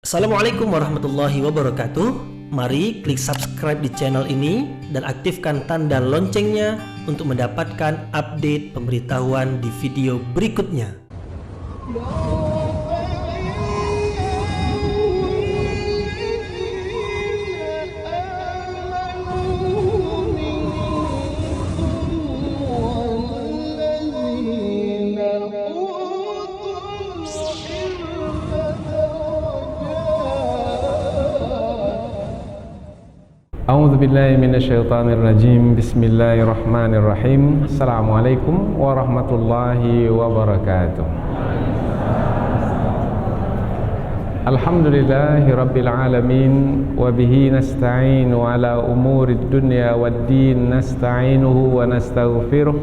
Assalamualaikum warahmatullahi wabarakatuh. Mari klik subscribe di channel ini dan aktifkan tanda loncengnya untuk mendapatkan update pemberitahuan di video berikutnya. A'udzu billahi minasyaitonir rajim. Bismillahirrahmanirrahim. Assalamualaikum warahmatullahi wabarakatuh. Alhamdulillahi rabbil alamin wa bihi nasta'inu ala umurid dunya waddin, nasta'inuhu wa nastaghfiruh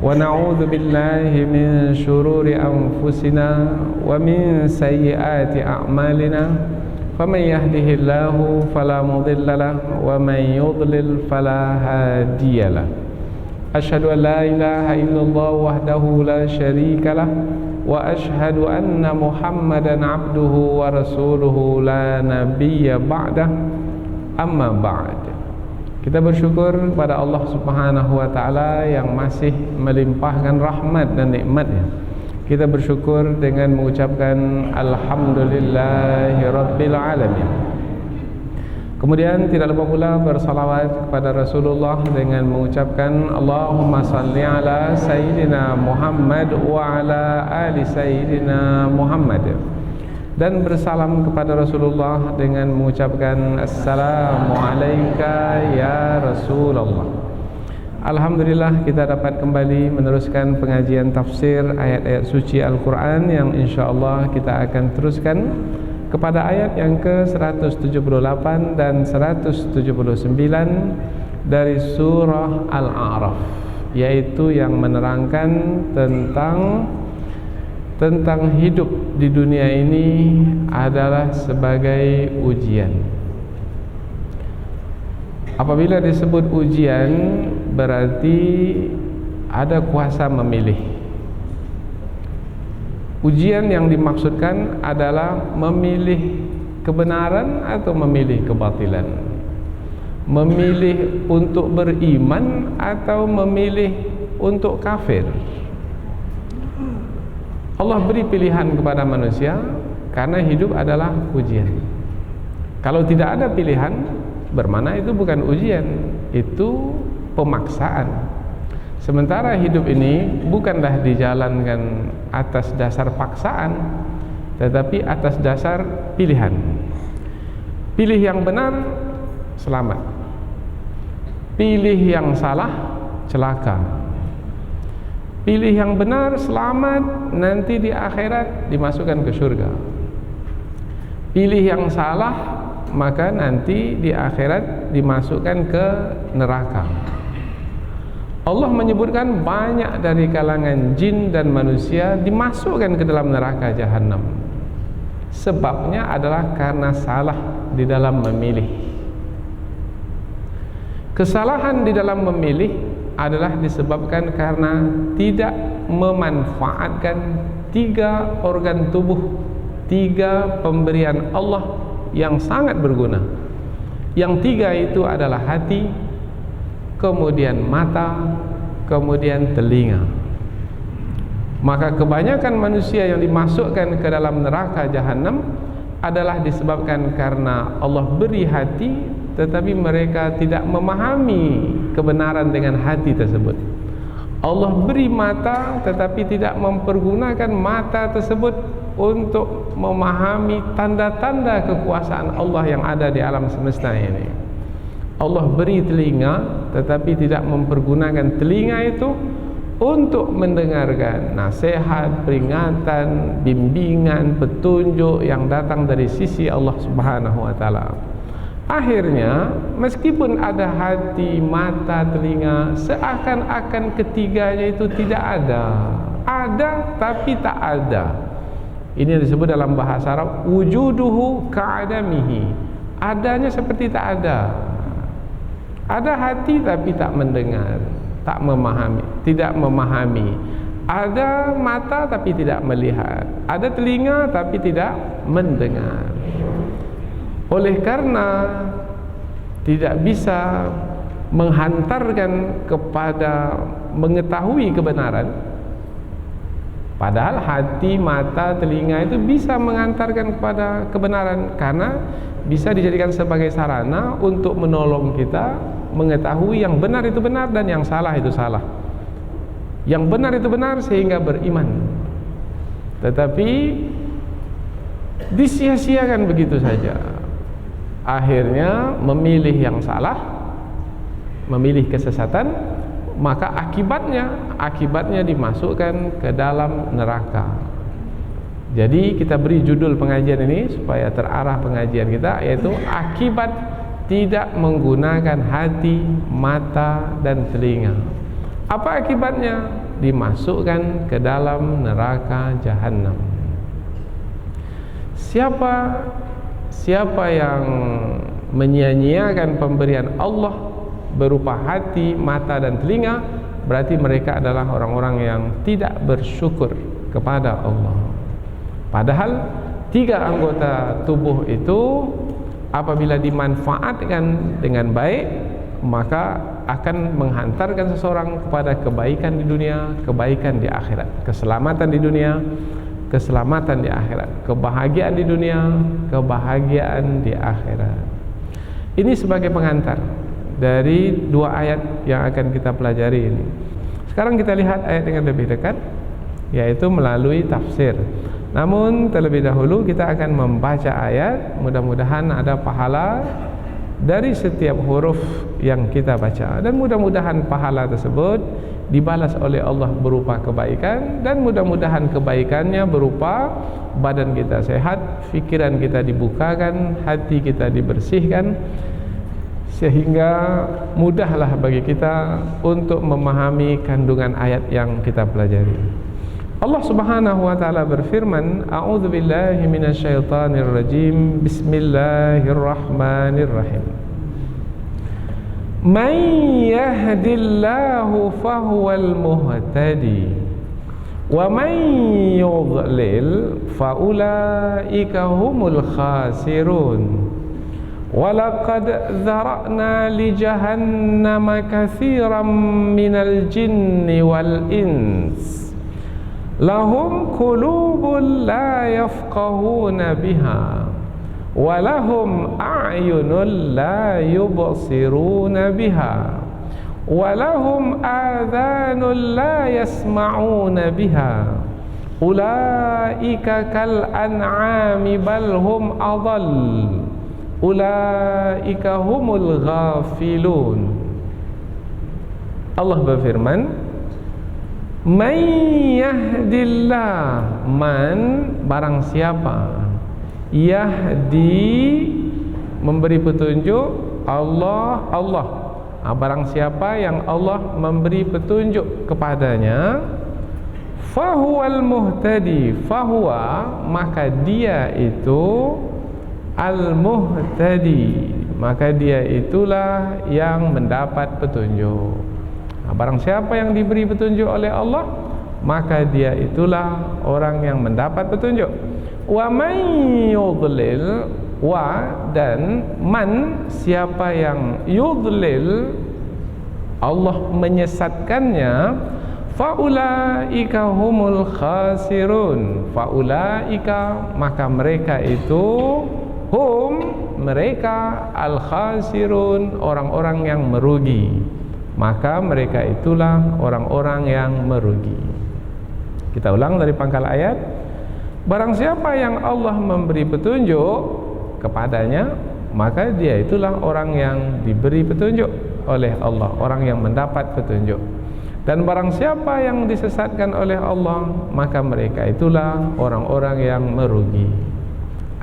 wa na'udzu billahi min syururi anfusina wa min sayyiati a'malina. فمن يهده الله فلا مضل له ومن يضلل فلا هادي له أشهد أن لا إله إلا الله وحده لا شريك له وأشهد أن محمدا عبده ورسوله لا نبي بعده أما بعد. Kita bersyukur kepada Allah Subhanahu wa taala yang masih melimpahkan rahmat dan nikmat-Nya. Kita bersyukur dengan mengucapkan Alhamdulillahi Rabbil Alamin. Kemudian tidak lupa pula bersalawat kepada Rasulullah dengan mengucapkan Allahumma salli ala Sayyidina Muhammad wa ala ali Sayyidina Muhammad. Dan bersalam kepada Rasulullah dengan mengucapkan Assalamu alayka ya Rasulullah. Alhamdulillah kita dapat kembali meneruskan pengajian tafsir ayat-ayat suci Al-Quran yang insyaAllah kita akan teruskan kepada ayat yang ke-178 dan 179 dari surah Al-A'raf, yaitu yang menerangkan tentang hidup di dunia ini adalah sebagai ujian. Apabila disebut ujian, berarti ada kuasa memilih. Ujian yang dimaksudkan adalah memilih kebenaran atau memilih kebatilan, memilih untuk beriman atau memilih untuk kafir. Allah beri pilihan kepada manusia karena hidup adalah ujian. Kalau tidak ada pilihan, bermana itu bukan ujian, itu pemaksaan. Sementara hidup ini bukanlah dijalankan atas dasar paksaan, tetapi atas dasar pilihan. Pilih yang benar, selamat. Pilih yang salah, celaka. Pilih yang benar, selamat, nanti di akhirat dimasukkan ke surga. Pilih yang salah, maka nanti di akhirat dimasukkan ke neraka. Allah menyebutkan banyak dari kalangan jin dan manusia dimasukkan ke dalam neraka jahanam. Sebabnya adalah karena salah di dalam memilih. Kesalahan di dalam memilih adalah disebabkan karena tidak memanfaatkan 3 organ tubuh, 3 pemberian Allah yang sangat berguna. Yang 3 itu adalah hati, kemudian mata, kemudian telinga. Maka kebanyakan manusia yang dimasukkan ke dalam neraka jahanam adalah disebabkan karena Allah beri hati, tetapi mereka tidak memahami kebenaran dengan hati tersebut. Allah beri mata, tetapi tidak mempergunakan mata tersebut untuk memahami tanda-tanda kekuasaan Allah yang ada di alam semesta ini. Allah beri telinga, tetapi tidak mempergunakan telinga itu untuk mendengarkan nasihat, peringatan, bimbingan, petunjuk yang datang dari sisi Allah Subhanahu wa taala. Akhirnya, meskipun ada hati, mata, telinga, seakan-akan ketiganya itu tidak ada. Ada tapi tak ada. Ini yang disebut dalam bahasa Arab wujuduhu ka'adamihi. Adanya seperti tak ada. Ada hati tapi tak mendengar, tak memahami, tidak memahami. Ada mata tapi tidak melihat, ada telinga tapi tidak mendengar. Oleh karena tidak bisa menghantarkan kepada mengetahui kebenaran, padahal hati, mata, telinga itu bisa mengantarkan kepada kebenaran, karena bisa dijadikan sebagai sarana untuk menolong kita mengetahui yang benar itu benar dan yang salah itu salah. Yang benar itu benar sehingga beriman. Tetapi disia-siakan begitu saja. Akhirnya memilih yang salah, memilih kesesatan, maka akibatnya dimasukkan ke dalam neraka. Jadi kita beri judul pengajian ini supaya terarah pengajian kita, yaitu akibat tidak menggunakan hati, mata, dan telinga. Apa akibatnya? Dimasukkan ke dalam neraka jahanam. Siapa yang menyia-nyiakan pemberian Allah berupa hati, mata, dan telinga, berarti mereka adalah orang-orang yang tidak bersyukur kepada Allah. Padahal 3 anggota tubuh itu apabila dimanfaatkan dengan baik, maka akan menghantarkan seseorang kepada kebaikan di dunia, kebaikan di akhirat, keselamatan di dunia, keselamatan di akhirat, kebahagiaan di dunia, kebahagiaan di akhirat. Ini sebagai pengantar dari 2 ayat yang akan kita pelajari ini. Sekarang kita lihat ayat dengan lebih dekat, yaitu melalui tafsir. Namun terlebih dahulu kita akan membaca ayat, mudah-mudahan ada pahala dari setiap huruf yang kita baca, dan mudah-mudahan pahala tersebut dibalas oleh Allah berupa kebaikan, dan mudah-mudahan kebaikannya berupa badan kita sehat, fikiran kita dibukakan, hati kita dibersihkan, sehingga mudahlah bagi kita untuk memahami kandungan ayat yang kita pelajari. Allah Subhanahu wa taala berfirman, A'udzu billahi minasyaitonir rajim. Bismillahirrahmanirrahim. Man yahdillahu fahuwal muhtadi wa man yudlil faulaika humul khasirun. Walaqad dzara'na li jahannama katsiran minal jinni wal ins lahum qulubun la yafqahuna biha wa lahum a'yunun la yubsiruna biha wa lahum adhanun la yasma'una biha ulaika kal an'ami bal hum adall ulaika humul ghafilun. Allah berfirman, man yahdillah, man barang siapa, yahdi memberi petunjuk, Allah barang siapa yang Allah memberi petunjuk kepadanya, fahuwal muhtadi, fahuwa maka dia itu al muhtadi, maka dia itulah yang mendapat petunjuk. Barang siapa yang diberi petunjuk oleh Allah, maka dia itulah orang yang mendapat petunjuk. Wa man yudlil, wa dan man siapa yang yudlil, Allah menyesatkannya, faulaika humul khasirun, faulaika maka mereka itu, mereka al khasirun, orang-orang yang merugi. Maka mereka itulah orang-orang yang merugi. Kita ulang dari pangkal ayat. Barang siapa yang Allah memberi petunjuk kepadanya, maka dia itulah orang yang diberi petunjuk oleh Allah, orang yang mendapat petunjuk. Dan barang siapa yang disesatkan oleh Allah, maka mereka itulah orang-orang yang merugi.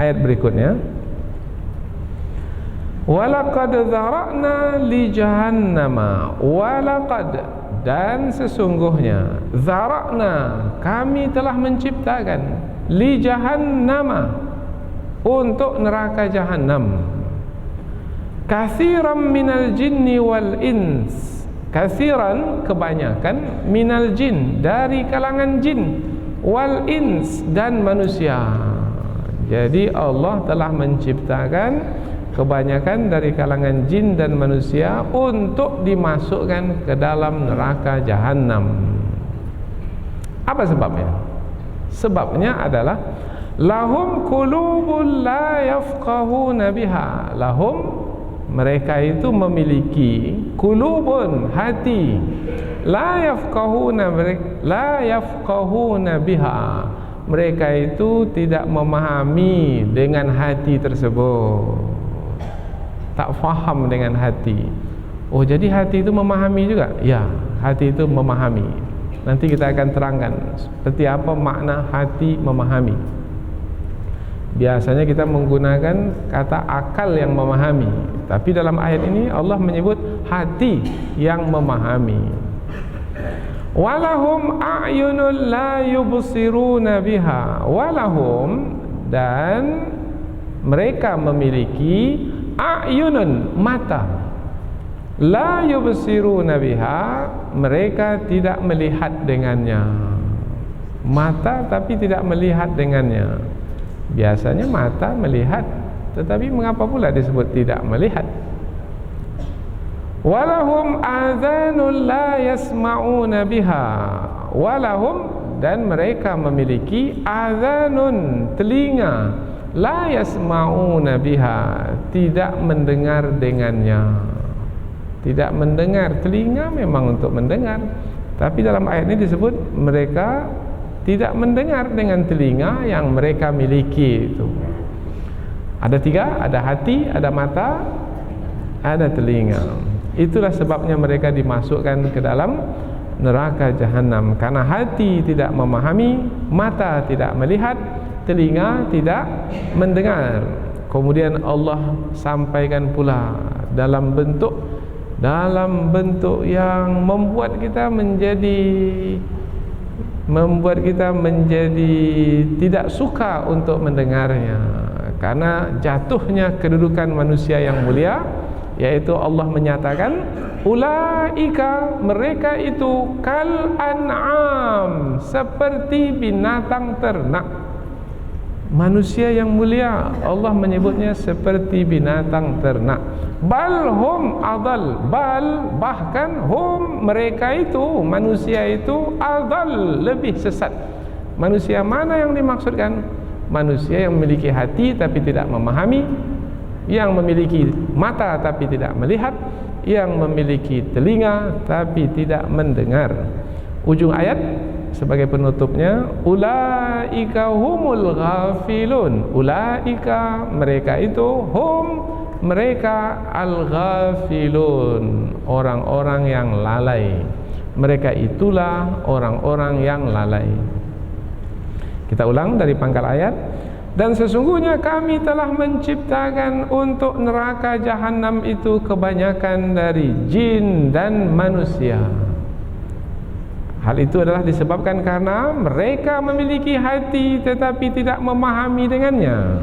Ayat berikutnya, walaqad dzara'na li jahannama, walaqad dan sesungguhnya, dzara'na kami telah menciptakan, li jahannama untuk neraka jahanam, katsiran minal jinni wal ins, katsiran kebanyakan, minal jin dari kalangan jin, wal ins dan manusia. Jadi Allah telah menciptakan kebanyakan dari kalangan jin dan manusia untuk dimasukkan ke dalam neraka jahanam. Apa sebabnya? Sebabnya adalah lahum qulubun la yafqahuna biha. Lahum, mereka itu memiliki qulubun, hati, la yafqahuna biha. Mereka itu tidak memahami dengan hati tersebut, tak faham dengan hati. Oh, jadi hati itu memahami juga? Ya, hati itu memahami. Nanti kita akan terangkan seperti apa makna hati memahami. Biasanya kita menggunakan kata akal yang memahami, tapi dalam ayat ini Allah menyebut hati yang memahami. Walahum a'yunun la yubsiruna biha. Walahum, dan mereka memiliki a'yunun, mata, la yubsiruna biha, mereka tidak melihat dengannya. Mata tapi tidak melihat dengannya. Biasanya mata melihat, tetapi mengapa pula disebut tidak melihat? Walahum adhanun la yasma'una biha. Walahum, dan mereka memiliki adhanun, telinga, la yasma'una biha, tidak mendengar dengannya. Tidak mendengar. Telinga memang untuk mendengar, tapi dalam ayat ini disebut mereka tidak mendengar dengan telinga yang mereka miliki itu. Ada tiga, ada hati, ada mata, ada telinga. Itulah sebabnya mereka dimasukkan ke dalam neraka jahanam, karena hati tidak memahami, mata tidak melihat, telinga tidak mendengar. Kemudian Allah sampaikan pula dalam bentuk yang membuat kita menjadi tidak suka untuk mendengarnya, karena jatuhnya kedudukan manusia yang mulia, yaitu Allah menyatakan ulaika, mereka itu kal an'am, seperti binatang ternak. Manusia yang mulia Allah menyebutnya seperti binatang ternak. Bal hum adal, bal, bahkan hum, mereka itu, manusia itu adal, lebih sesat. Manusia mana yang dimaksudkan? Manusia yang memiliki hati tapi tidak memahami, yang memiliki mata tapi tidak melihat, yang memiliki telinga tapi tidak mendengar. Ujung ayat sebagai penutupnya, ulaika humul ghafilun. Ulaika, mereka itu, hum, mereka, al-ghafilun, orang-orang yang lalai. Mereka itulah orang-orang yang lalai. Kita ulang dari pangkal ayat. Dan sesungguhnya kami telah menciptakan untuk neraka jahanam itu kebanyakan dari jin dan manusia. Hal itu adalah disebabkan karena mereka memiliki hati tetapi tidak memahami dengannya.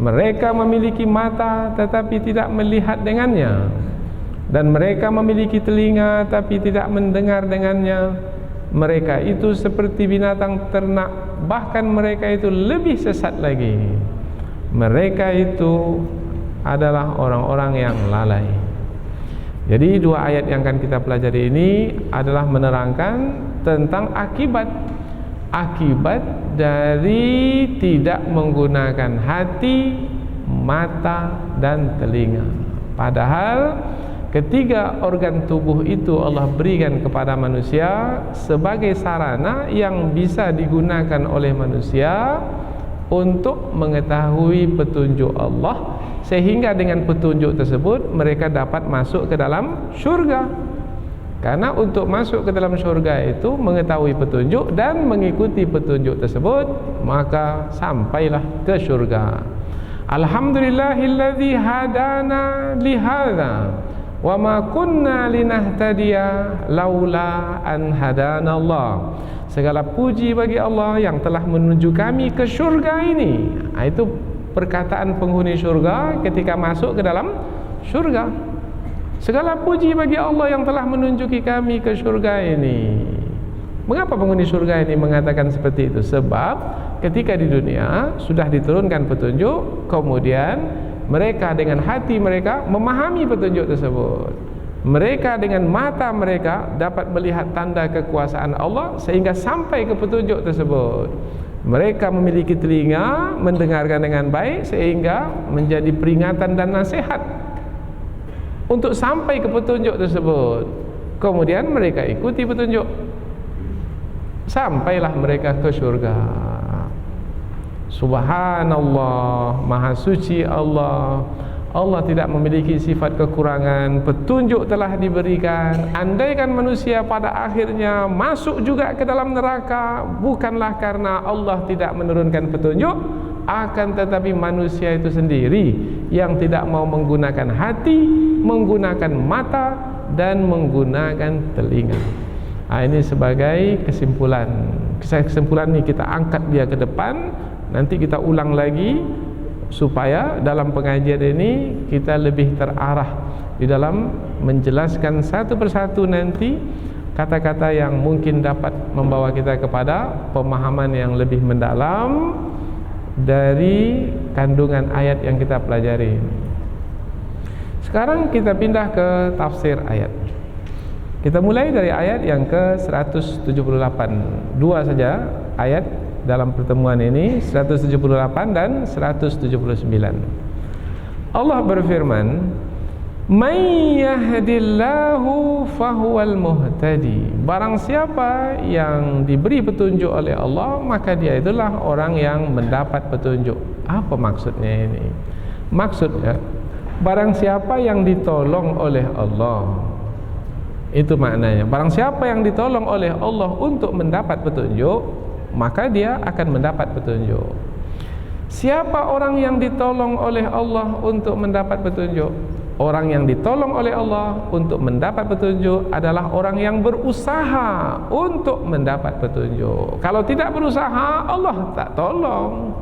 Mereka memiliki mata tetapi tidak melihat dengannya. Dan mereka memiliki telinga tapi tidak mendengar dengannya. Mereka itu seperti binatang ternak, bahkan mereka itu lebih sesat lagi. Mereka itu adalah orang-orang yang lalai. Jadi dua ayat yang akan kita pelajari ini adalah menerangkan tentang akibat dari tidak menggunakan hati, mata, dan telinga. Padahal ketiga organ tubuh itu Allah berikan kepada manusia sebagai sarana yang bisa digunakan oleh manusia untuk mengetahui petunjuk Allah, sehingga dengan petunjuk tersebut mereka dapat masuk ke dalam syurga. Karena untuk masuk ke dalam syurga itu mengetahui petunjuk dan mengikuti petunjuk tersebut, maka sampailah ke syurga. Alhamdulillahilladzi hadana lihadza wa ma kunna linahtadiya laula an hadanallah. Segala puji bagi Allah yang telah menuju kami ke syurga ini. Itu perkataan penghuni syurga ketika masuk ke dalam syurga. Segala puji bagi Allah yang telah menunjuki kami ke syurga ini. Mengapa penghuni surga ini mengatakan seperti itu? Sebab ketika di dunia sudah diturunkan petunjuk, kemudian mereka dengan hati mereka memahami petunjuk tersebut. Mereka dengan mata mereka dapat melihat tanda kekuasaan Allah sehingga sampai ke petunjuk tersebut. Mereka memiliki telinga mendengarkan dengan baik sehingga menjadi peringatan dan nasihat untuk sampai ke petunjuk tersebut. Kemudian mereka ikuti petunjuk, sampailah mereka ke surga. Subhanallah, maha suci Allah. Allah tidak memiliki sifat kekurangan. Petunjuk telah diberikan. Andaikan manusia pada akhirnya masuk juga ke dalam neraka, bukanlah karena Allah tidak menurunkan petunjuk, akan tetapi manusia itu sendiri yang tidak mau menggunakan hati, menggunakan mata, dan menggunakan telinga. Ini sebagai kesimpulan. Kesimpulan ini kita angkat dia ke depan. Nanti kita ulang lagi supaya dalam pengajian ini kita lebih terarah di dalam menjelaskan satu persatu nanti kata-kata yang mungkin dapat membawa kita kepada pemahaman yang lebih mendalam dari kandungan ayat yang kita pelajari. Sekarang kita pindah ke tafsir ayat. Kita mulai dari ayat yang ke-178. Dua saja ayat dalam pertemuan ini, 178 dan 179. Allah berfirman, "May yahdillahu fahuwal muhtadi." Barang siapa yang diberi petunjuk oleh Allah, maka dia itulah orang yang mendapat petunjuk. Apa maksudnya ini? Maksudnya, barang siapa yang ditolong oleh Allah, itu maknanya. Barang siapa yang ditolong oleh Allah untuk mendapat petunjuk, maka dia akan mendapat petunjuk. Siapa orang yang ditolong oleh Allah untuk mendapat petunjuk? Orang yang ditolong oleh Allah untuk mendapat petunjuk adalah orang yang berusaha untuk mendapat petunjuk. Kalau tidak berusaha, Allah tak tolong.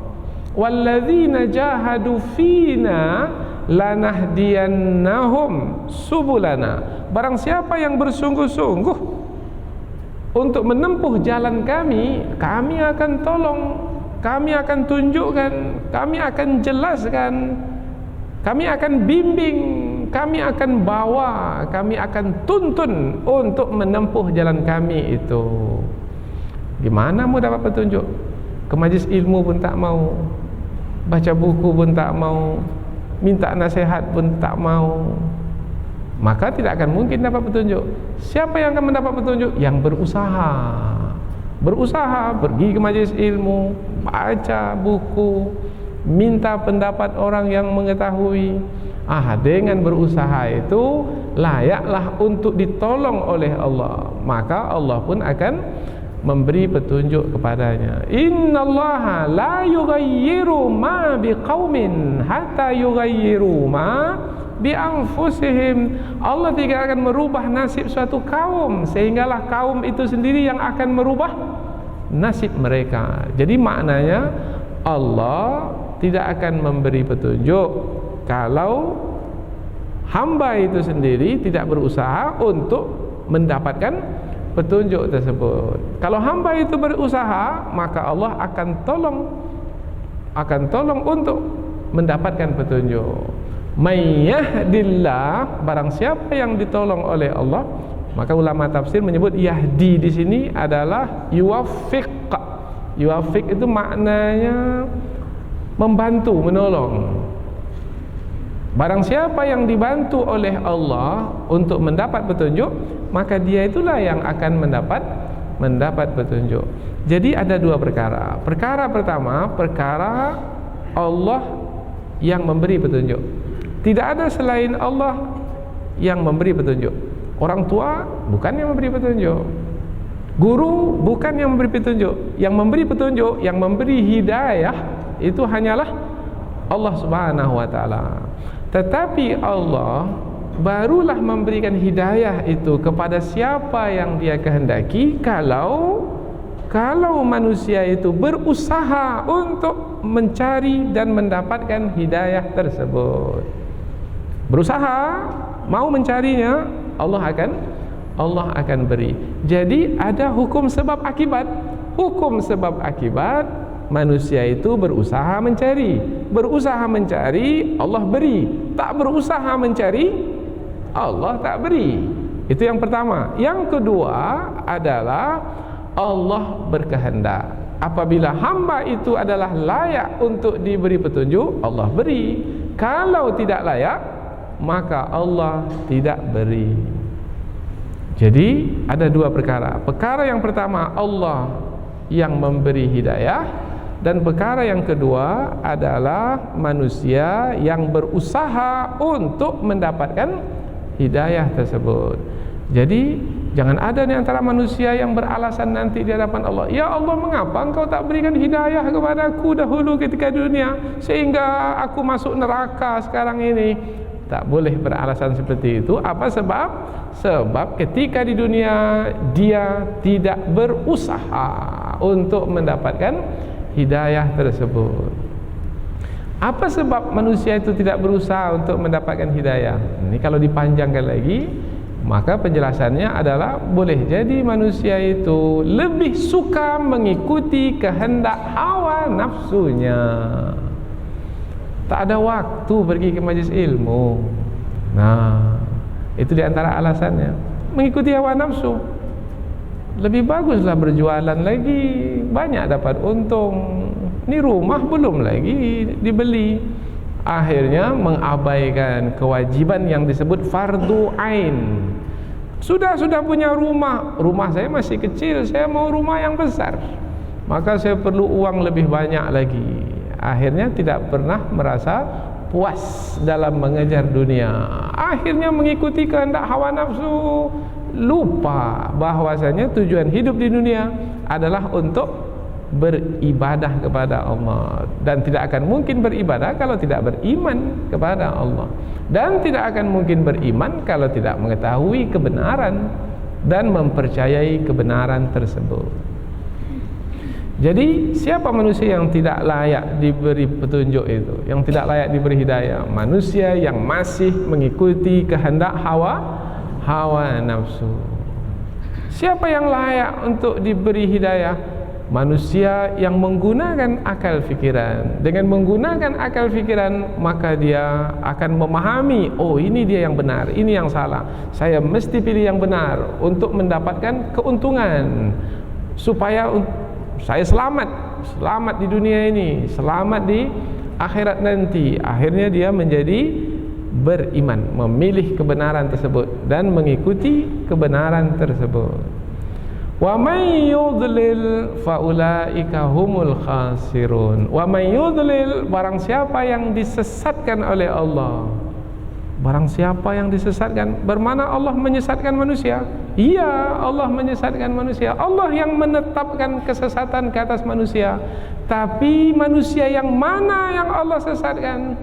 Walladzina jahadu fina lanahdiyannahum subulana. Barang siapa yang bersungguh-sungguh untuk menempuh jalan kami, kami akan tolong, kami akan tunjukkan, kami akan jelaskan, kami akan bimbing, kami akan bawa, kami akan tuntun untuk menempuh jalan kami itu. Gimana mau dapat petunjuk? Ke majlis ilmu pun tak mau, baca buku pun tak mau, minta nasihat pun tak mau, maka tidak akan mungkin dapat petunjuk. Siapa yang akan mendapat petunjuk? Yang berusaha. Berusaha, pergi ke majlis ilmu, baca buku, minta pendapat orang yang mengetahui. Dengan berusaha itu layaklah untuk ditolong oleh Allah, maka Allah pun akan memberi petunjuk kepadanya. Innallaha la yughayyiru ma biqaumin hatta yughayyiru ma bi anfusihim. Allah tidak akan merubah nasib suatu kaum sehinggalah kaum itu sendiri yang akan merubah nasib mereka. Jadi maknanya Allah tidak akan memberi petunjuk kalau hamba itu sendiri tidak berusaha untuk mendapatkan petunjuk tersebut. Kalau hamba itu berusaha, maka Allah akan tolong untuk mendapatkan petunjuk. May yahdillah, barang siapa yang ditolong oleh Allah, maka ulama tafsir menyebut yahdi di sini adalah yuwaffiq. Yuwaffiq itu maknanya membantu, menolong. Barang siapa yang dibantu oleh Allah untuk mendapat petunjuk, maka dia itulah yang akan mendapat petunjuk. Jadi ada dua perkara. Perkara pertama, perkara Allah yang memberi petunjuk. Tidak ada selain Allah yang memberi petunjuk. Orang tua bukan yang memberi petunjuk. Guru bukan yang memberi petunjuk. Yang memberi petunjuk, yang memberi hidayah itu hanyalah Allah Subhanahu wa taala. Tetapi Allah barulah memberikan hidayah itu kepada siapa yang Dia kehendaki kalau manusia itu berusaha untuk mencari dan mendapatkan hidayah tersebut. Berusaha, mau mencarinya, Allah Allah akan beri. Jadi ada hukum sebab akibat. Hukum sebab akibat, manusia itu berusaha mencari. Berusaha mencari, Allah beri. Tak berusaha mencari, Allah tak beri. Itu yang pertama. Yang kedua adalah Allah berkehendak. Apabila hamba itu adalah layak untuk diberi petunjuk, Allah beri. Kalau tidak layak, maka Allah tidak beri. Jadi ada dua perkara. Perkara yang pertama, Allah yang memberi hidayah, dan perkara yang kedua adalah manusia yang berusaha untuk mendapatkan hidayah tersebut. Jadi jangan ada di antara manusia yang beralasan nanti di hadapan Allah, ya Allah, mengapa engkau tak berikan hidayah kepada aku dahulu ketika dunia sehingga aku masuk neraka sekarang ini. Tak boleh beralasan seperti itu. Apa sebab? Sebab ketika di dunia dia tidak berusaha untuk mendapatkan hidayah tersebut. Apa sebab manusia itu tidak berusaha untuk mendapatkan hidayah? Ini kalau dipanjangkan lagi, maka penjelasannya adalah boleh jadi manusia itu lebih suka mengikuti kehendak hawa nafsunya. Tak ada waktu pergi ke majlis ilmu. Nah, itu di antara alasannya. Mengikuti hawa nafsu. Lebih baguslah berjualan lagi, banyak dapat untung. Ini rumah belum lagi dibeli. Akhirnya mengabaikan kewajiban yang disebut fardu ain. Sudah punya rumah saya masih kecil, saya mau rumah yang besar, maka saya perlu uang lebih banyak lagi. Akhirnya tidak pernah merasa puas dalam mengejar dunia. Akhirnya mengikuti kehendak hawa nafsu, lupa bahwasanya tujuan hidup di dunia adalah untuk beribadah kepada Allah, dan tidak akan mungkin beribadah kalau tidak beriman kepada Allah, dan tidak akan mungkin beriman kalau tidak mengetahui kebenaran dan mempercayai kebenaran tersebut. Jadi siapa manusia yang tidak layak diberi petunjuk itu, yang tidak layak diberi hidayah? Manusia yang masih mengikuti kehendak hawa nafsu. Siapa yang layak untuk diberi hidayah? Manusia yang menggunakan akal fikiran. Dengan menggunakan akal fikiran, maka dia akan memahami, oh ini dia yang benar, ini yang salah, saya mesti pilih yang benar untuk mendapatkan keuntungan, supaya saya selamat di dunia ini, selamat di akhirat nanti. Akhirnya dia menjadi beriman, memilih kebenaran tersebut dan mengikuti kebenaran tersebut. Wa may yudlil fa ulaika humul khasirun. Wa may yudlil, barang siapa yang disesatkan oleh Allah. Barang siapa yang disesatkan, bermana Allah menyesatkan manusia? Iya, Allah menyesatkan manusia. Allah yang menetapkan kesesatan ke atas manusia. Tapi manusia yang mana yang Allah sesatkan?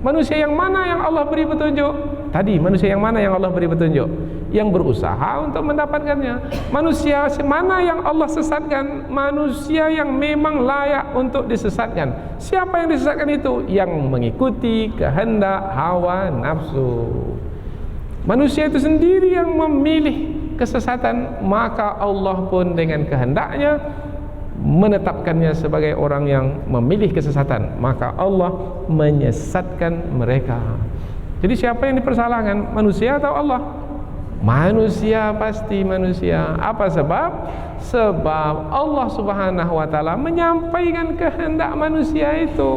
Manusia yang mana yang Allah beri petunjuk? Tadi manusia yang mana yang Allah beri petunjuk? Yang berusaha untuk mendapatkannya. Manusia mana yang Allah sesatkan? Manusia yang memang layak untuk disesatkan. Siapa yang disesatkan itu? Yang mengikuti kehendak hawa nafsu. Manusia itu sendiri yang memilih kesesatan, maka Allah pun dengan kehendaknya menetapkannya sebagai orang yang memilih kesesatan, maka Allah menyesatkan mereka. Jadi siapa yang dipersalahkan? Manusia atau Allah? Manusia, pasti manusia. Apa sebab? Sebab Allah Subhanahu wa taala menyampaikan kehendak manusia itu.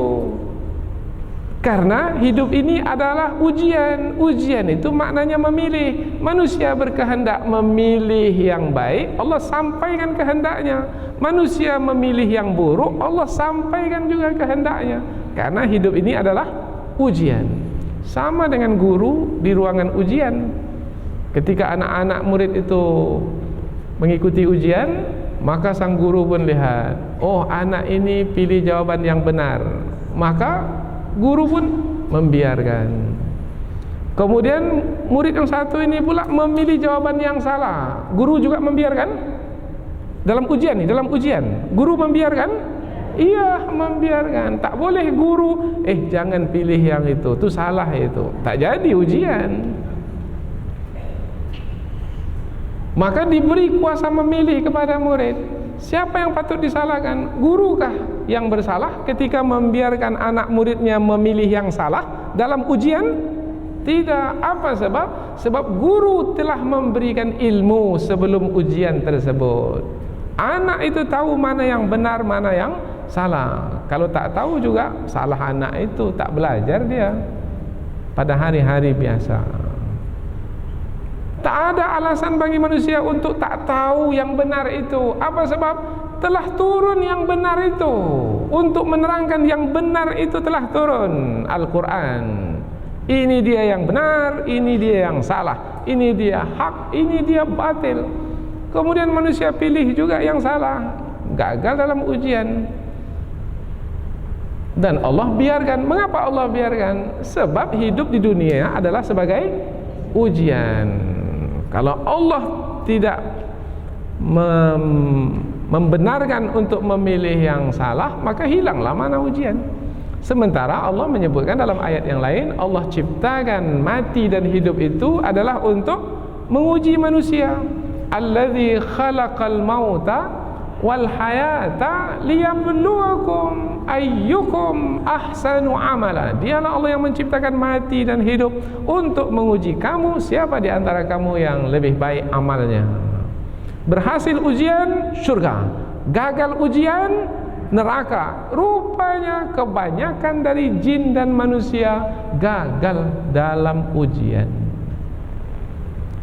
Karena hidup ini adalah ujian. Ujian itu maknanya memilih. Manusia berkehendak memilih yang baik, Allah sampaikan kehendaknya. Manusia memilih yang buruk, Allah sampaikan juga kehendaknya. Karena hidup ini adalah ujian. Sama dengan guru di ruangan ujian. Ketika anak-anak murid itu mengikuti ujian, maka sang guru pun lihat, oh anak ini pilih jawaban yang benar, maka guru pun membiarkan. Kemudian murid yang satu ini pula memilih jawaban yang salah, guru juga membiarkan. Dalam ujian nih, dalam ujian, guru membiarkan? Iya, membiarkan. Tak boleh guru, jangan pilih yang itu salah itu. Tak jadi ujian. Maka diberi kuasa memilih kepada murid. Siapa yang patut disalahkan? Gurukah yang bersalah ketika membiarkan anak muridnya memilih yang salah dalam ujian? Tidak. Apa sebab? Sebab guru telah memberikan ilmu sebelum ujian tersebut. Anak itu tahu mana yang benar, mana yang salah. Kalau tak tahu juga, salah anak itu, tak belajar dia pada hari-hari biasa. Tak ada alasan bagi manusia untuk tak tahu yang benar itu. Apa sebab? Telah turun yang benar itu. Untuk menerangkan yang benar itu telah turun Al-Quran. Ini dia yang benar, ini dia yang salah, ini dia hak, ini dia batil. Kemudian manusia pilih juga yang salah, gagal dalam ujian. Dan Allah biarkan. Mengapa Allah biarkan? Sebab hidup di dunia adalah sebagai ujian. Kalau Allah tidak membenarkan untuk memilih yang salah, maka hilanglah mana ujian. Sementara Allah menyebutkan dalam ayat yang lain, Allah ciptakan mati dan hidup itu adalah untuk menguji manusia. Allazi khalaqal mauta wal hayata liyabluwakum ayyukum ahsanu amala. Dialah Allah yang menciptakan mati dan hidup untuk menguji kamu, siapa di antara kamu yang lebih baik amalnya. Berhasil ujian, surga. Gagal ujian, neraka. Rupanya kebanyakan dari jin dan manusia gagal dalam ujian.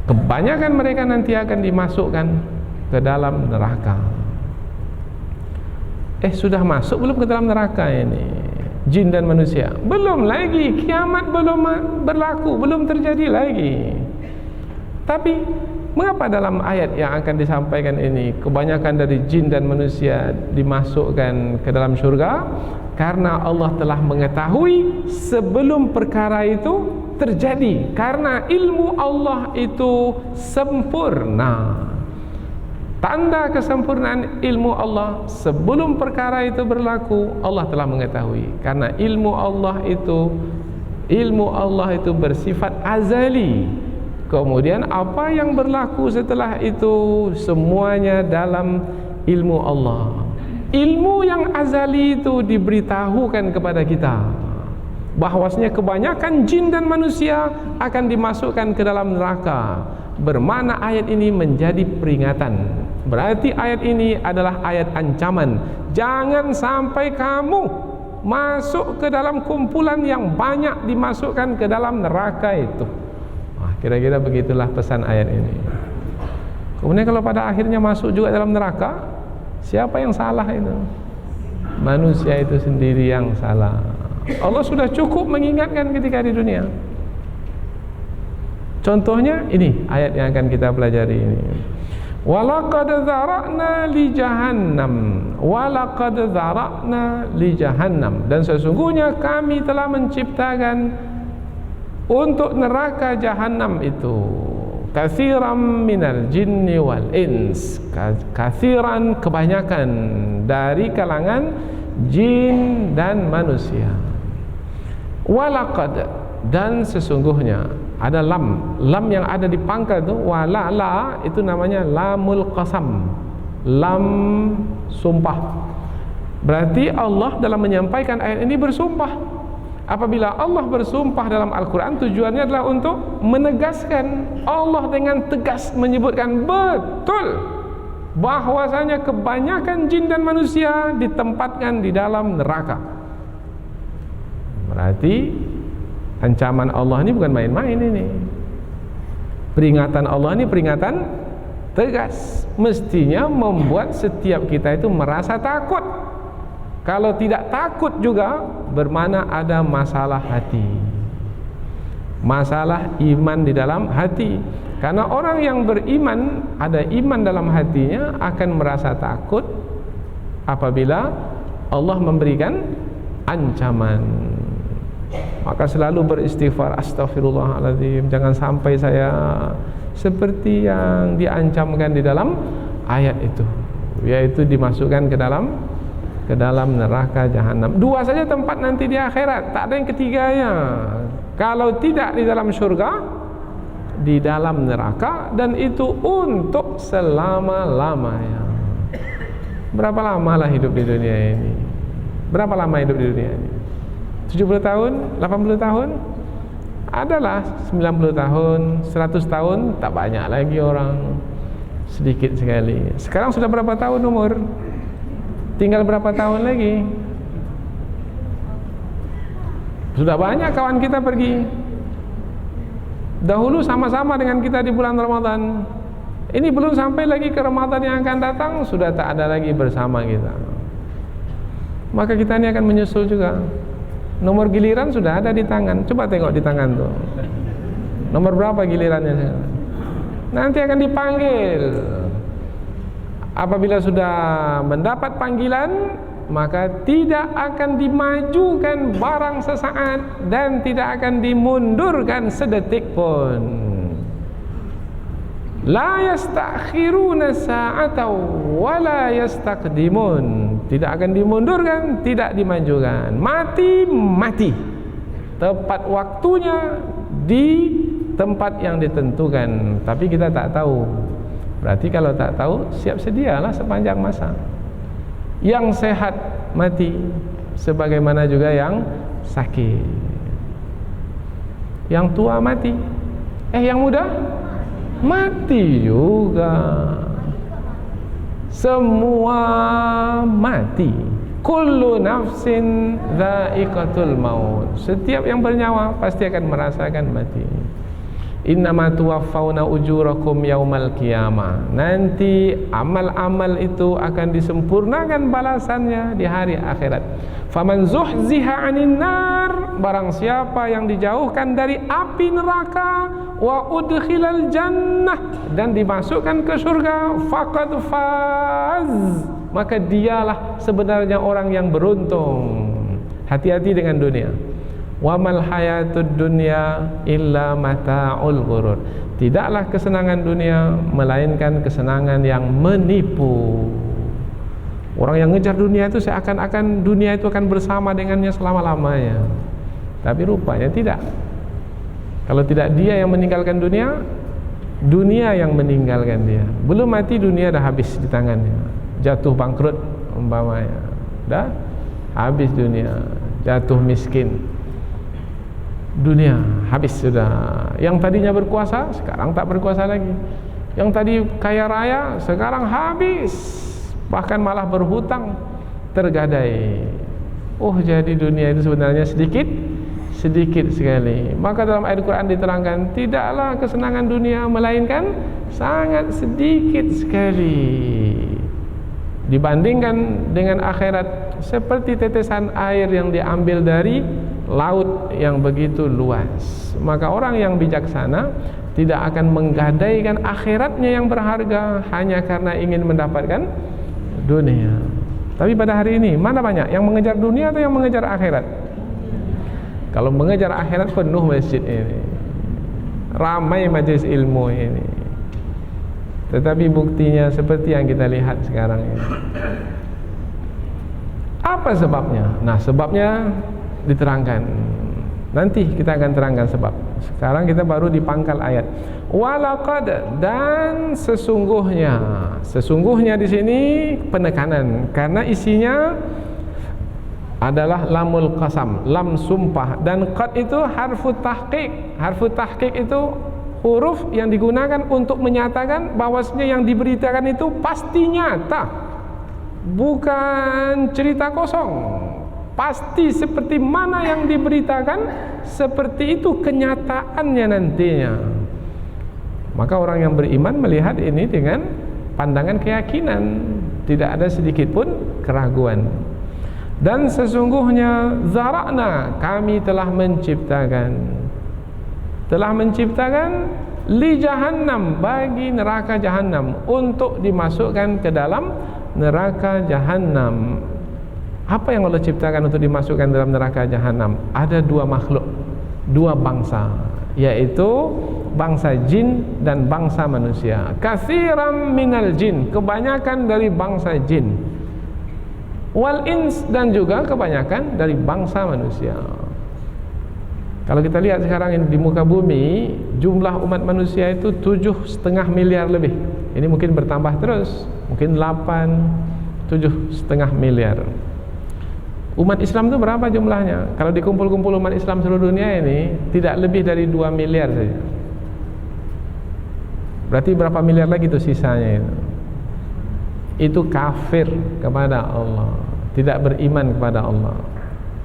Kebanyakan mereka nanti akan dimasukkan ke dalam neraka. Sudah masuk belum ke dalam neraka ini? Jin dan manusia belum lagi, kiamat belum berlaku, belum terjadi lagi. Tapi mengapa dalam ayat yang akan disampaikan ini kebanyakan dari jin dan manusia dimasukkan ke dalam syurga? Karena Allah telah mengetahui sebelum perkara itu terjadi. Karena ilmu Allah itu sempurna. Tanda kesempurnaan ilmu Allah sebelum perkara itu berlaku, Allah telah mengetahui. Karena ilmu Allah itu bersifat azali. Kemudian apa yang berlaku setelah itu semuanya dalam ilmu Allah. Ilmu yang azali itu diberitahukan kepada kita bahwasanya kebanyakan jin dan manusia akan dimasukkan ke dalam neraka. Bermakna ayat ini menjadi peringatan. Berarti ayat ini adalah ayat ancaman. Jangan sampai kamu masuk ke dalam kumpulan yang banyak dimasukkan ke dalam neraka itu. Kira-kira begitulah pesan ayat ini. Kemudian kalau pada akhirnya masuk juga dalam neraka, siapa yang salah itu? Manusia itu sendiri yang salah. Allah sudah cukup mengingatkan ketika di dunia. Contohnya ini ayat yang akan kita pelajari ini. Walaqad dzara'na li jahannam, walaqad dzara'na li jahannam. Dan sesungguhnya kami telah menciptakan untuk neraka jahannam itu katsiran minal jinni wal ins, katsiran kebanyakan dari kalangan jin dan manusia. Walaqad, dan sesungguhnya ada lam yang ada di pangkal itu, wala la itu namanya lamul qasam, lam sumpah. Berarti Allah dalam menyampaikan ayat ini bersumpah. Apabila Allah bersumpah dalam Al-Quran, tujuannya adalah untuk menegaskan. Allah dengan tegas menyebutkan betul bahwasanya kebanyakan jin dan manusia ditempatkan di dalam neraka. Berarti ancaman Allah ini bukan main-main ini. Peringatan Allah ini peringatan tegas. Mestinya membuat setiap kita itu merasa takut. Kalau tidak takut juga bermakna ada masalah hati, masalah iman di dalam hati. Karena orang yang beriman, ada iman dalam hatinya, akan merasa takut apabila Allah memberikan ancaman. Maka selalu beristighfar, astagfirullahaladzim, jangan sampai saya seperti yang diancamkan di dalam ayat itu, yaitu dimasukkan ke dalam neraka jahanam. Dua saja tempat nanti di akhirat, tak ada yang ketiganya. Kalau tidak di dalam surga, di dalam neraka, dan itu untuk selama-lamanya. Berapa lama lah hidup di dunia ini? Berapa lama hidup di dunia ini? 70 tahun? 80 tahun? Adalah 90 tahun, 100 tahun, tak banyak lagi orang, sedikit sekali. Sekarang sudah berapa tahun umur? Tinggal berapa tahun lagi? Sudah banyak kawan kita pergi. Dahulu sama-sama dengan kita di bulan Ramadan. Ini belum sampai lagi ke Ramadan yang akan datang, sudah tak ada lagi bersama kita. Maka kita ini akan menyusul juga. Nomor giliran sudah ada di tangan. Coba tengok di tangan tuh. Nomor berapa gilirannya? Nanti akan dipanggil. Apabila sudah mendapat panggilan, maka tidak akan dimajukan barang sesaat dan tidak akan dimundurkan sedetik pun. La yastakhiruna sa'atan wa la yastaqdimun. Tidak akan dimundurkan, tidak dimajukan. Mati, mati. Tepat waktunya di tempat yang ditentukan. Tapi kita tak tahu. Berarti kalau tak tahu, siap sedialah sepanjang masa. Yang sehat mati, sebagaimana juga yang sakit. Yang tua mati. Yang muda mati juga. Semua mati. Kullu nafsin dha'iqatul maut. Setiap yang bernyawa pasti akan merasakan mati. Innama tuwaffawna ujurakum yaumal qiyamah. Nanti amal-amal itu akan disempurnakan balasannya di hari akhirat. Faman zuhziha 'anil nar, barang siapa yang dijauhkan dari api neraka, wa udkhilal jannah, dan dimasukkan ke surga, faqad faz, maka dialah sebenarnya orang yang beruntung. Hati-hati dengan dunia. Wa mal hayatud dunya illa mata'ul ghurur. Tidaklah kesenangan dunia melainkan kesenangan yang menipu. Orang yang ngejar dunia itu seakan-akan dunia itu akan bersama dengannya selama-lamanya. Tapi rupanya tidak. Kalau tidak dia yang meninggalkan dunia, dunia yang meninggalkan dia. Belum mati dunia dah habis di tangannya. Jatuh bangkrut umpamanya. Dah habis dunia, jatuh miskin. Dunia habis sudah. Yang tadinya berkuasa sekarang tak berkuasa lagi. Yang tadi kaya raya sekarang habis, bahkan malah berhutang tergadai. Oh, jadi dunia itu sebenarnya sedikit sekali. Maka dalam ayat Quran diterangkan, tidaklah kesenangan dunia melainkan sangat sedikit sekali dibandingkan dengan akhirat, seperti tetesan air yang diambil dari laut yang begitu luas. Maka orang yang bijaksana tidak akan menggadaikan akhiratnya yang berharga hanya karena ingin mendapatkan dunia. Tapi pada hari ini mana banyak yang mengejar dunia atau yang mengejar akhirat? Kalau mengejar akhirat penuh masjid ini, ramai majelis ilmu ini. Tetapi buktinya seperti yang kita lihat sekarang ini. Apa sebabnya? Nah, sebabnya diterangkan. Nanti kita akan terangkan sebab. Sekarang kita baru di pangkal ayat. Walaqad, dan sesungguhnya. Sesungguhnya di sini penekanan karena isinya adalah lamul qasam, lam sumpah, dan qad itu harfu tahqiq. Harfu tahqiq itu huruf yang digunakan untuk menyatakan bahwasanya yang diberitakan itu pasti nyata, bukan cerita kosong. Pasti seperti mana yang diberitakan, seperti itu kenyataannya nantinya. Maka orang yang beriman melihat ini dengan pandangan keyakinan, tidak ada sedikit pun keraguan. Dan sesungguhnya zara'na, kami telah menciptakan li jahannam, bagi neraka jahannam, untuk dimasukkan ke dalam neraka jahannam. Apa yang Allah ciptakan untuk dimasukkan dalam neraka jahannam? Ada dua makhluk, dua bangsa, yaitu bangsa jin dan bangsa manusia. Katsiran minal jin, kebanyakan dari bangsa jin. Wal ins, dan juga kebanyakan dari bangsa manusia. Kalau kita lihat sekarang ini di muka bumi, jumlah umat manusia itu 7,5 miliar lebih. Ini mungkin bertambah terus, mungkin 8, 7,5 miliar. Umat Islam itu berapa jumlahnya? Kalau dikumpul-kumpul umat Islam seluruh dunia ini, tidak lebih dari 2 miliar saja. Berarti berapa miliar lagi itu sisanya itu? Itu kafir kepada Allah, tidak beriman kepada Allah,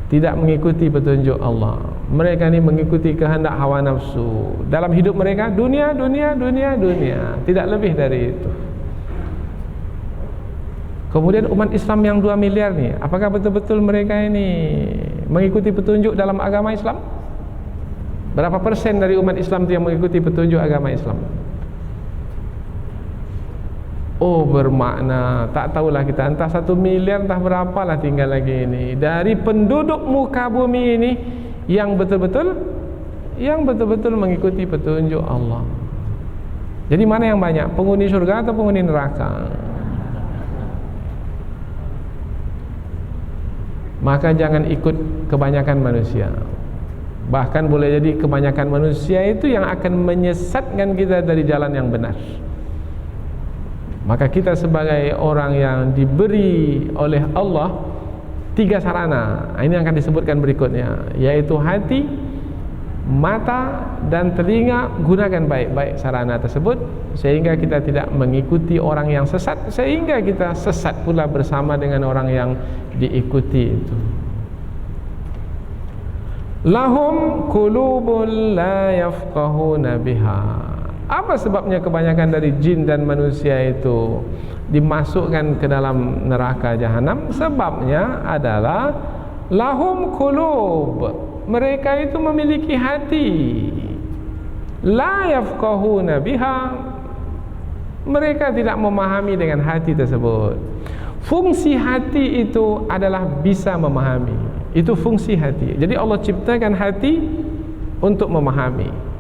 tidak mengikuti petunjuk Allah. Mereka ini mengikuti kehendak hawa nafsu. Dalam hidup mereka dunia, tidak lebih dari itu. Kemudian umat Islam yang 2 miliar nih, apakah betul-betul mereka ini mengikuti petunjuk dalam agama Islam? Berapa persen dari umat Islam itu yang mengikuti petunjuk agama Islam? Oh, bermakna tak tahulah kita, entah 1 miliar entah berapalah tinggal lagi ini. Dari penduduk muka bumi ini yang betul-betul mengikuti petunjuk Allah. Jadi mana yang banyak? Penghuni surga atau penghuni neraka? Maka jangan ikut kebanyakan manusia. Bahkan boleh jadi kebanyakan manusia itu yang akan menyesatkan kita dari jalan yang benar. Maka kita sebagai orang yang diberi oleh Allah 3 sarana, ini akan disebutkan berikutnya, yaitu hati, mata, dan telinga. Gunakan baik-baik sarana tersebut sehingga kita tidak mengikuti orang yang sesat, sehingga kita sesat pula bersama dengan orang yang diikuti itu. Lahum qulubun la yafqahuna biha. Apa sebabnya kebanyakan dari jin dan manusia itu dimasukkan ke dalam neraka jahanam? Sebabnya adalah lahum qulub, mereka itu memiliki hati, la yafqahuna biha, mereka tidak memahami dengan hati tersebut. Fungsi hati itu adalah bisa memahami, itu fungsi hati. Jadi Allah ciptakan hati untuk memahami.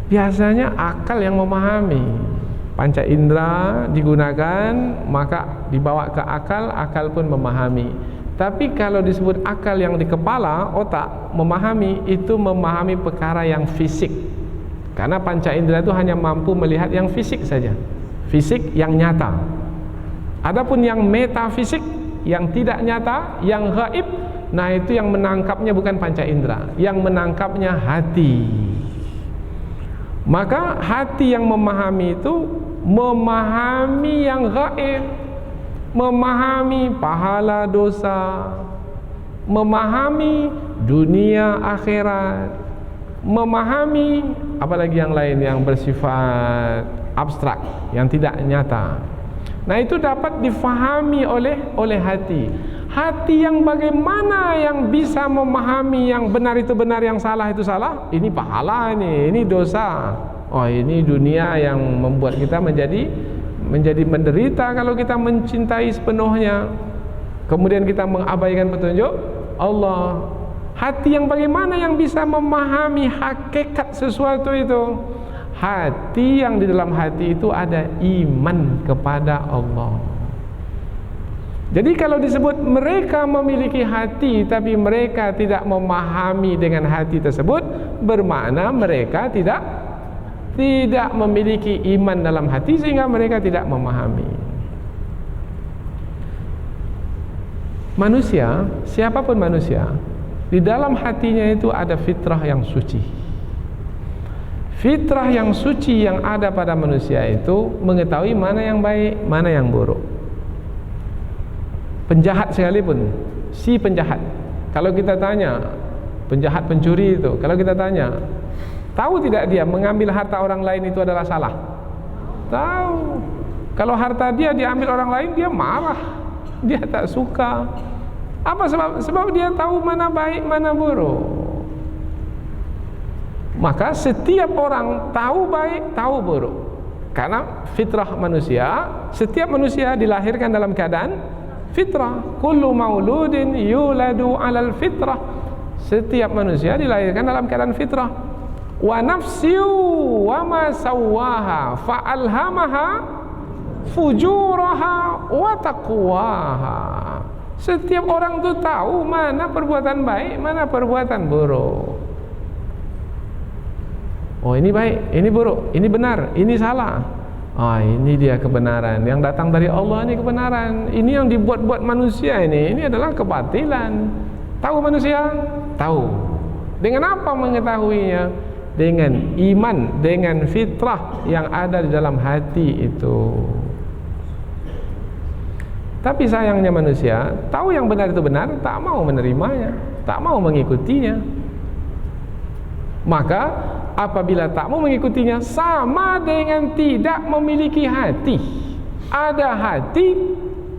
Biasanya akal yang memahami, panca indera digunakan, maka dibawa ke akal, akal pun memahami. Tapi kalau disebut akal yang di kepala, otak, memahami, itu memahami perkara yang fisik. Karena panca indera itu hanya mampu melihat yang fisik saja, fisik yang nyata. Adapun yang metafisik, yang tidak nyata, yang gaib, nah itu yang menangkapnya bukan panca indera, yang menangkapnya hati. Maka hati yang memahami itu memahami yang gaib, memahami pahala dosa, memahami dunia akhirat, memahami apalagi yang lain yang bersifat abstrak, yang tidak nyata. Nah itu dapat difahami oleh hati. Hati yang bagaimana yang bisa memahami yang benar itu benar, yang salah itu salah. Ini pahala ini dosa. Oh ini dunia yang membuat kita menjadi menderita kalau kita mencintai sepenuhnya. Kemudian kita mengabaikan petunjuk Allah. Hati yang bagaimana yang bisa memahami hakikat sesuatu itu? Hati yang di dalam hati itu ada iman kepada Allah. Jadi kalau disebut mereka memiliki hati tapi mereka tidak memahami dengan hati tersebut, bermakna mereka tidak memiliki iman dalam hati sehingga mereka tidak memahami. Manusia, siapapun manusia, di dalam hatinya itu ada fitrah yang suci. Fitrah yang suci yang ada pada manusia itu mengetahui mana yang baik, mana yang buruk. Penjahat sekalipun, si penjahat, kalau kita tanya, penjahat pencuri itu, kalau kita tanya, tahu tidak dia mengambil harta orang lain itu adalah salah? Tahu. Kalau harta dia diambil orang lain, dia marah, dia tak suka. Apa sebab? Sebab dia tahu mana baik, mana buruk. Maka setiap orang tahu baik, tahu buruk. Karena fitrah manusia, setiap manusia dilahirkan dalam keadaan fitrah. Kullu mauludin yuladu 'alal fitrah. Setiap manusia dilahirkan dalam keadaan fitrah. Wa nafsiu wa ma sawwaha fa alhamaha fujuraha wa taqwaha. Setiap orang tu tahu mana perbuatan baik, mana perbuatan buruk. Oh, ini baik, ini buruk, ini benar, ini salah. Ini dia kebenaran yang datang dari Allah, ini kebenaran. Ini yang dibuat-buat manusia ini adalah kebatilan. Tahu manusia? Tahu. Dengan apa mengetahuinya? Dengan iman, dengan fitrah yang ada di dalam hati itu. Tapi sayangnya manusia tahu yang benar itu benar, tak mau menerimanya, tak mau mengikutinya. Maka apabila tak mau mengikutinya, sama dengan tidak memiliki hati. Ada hati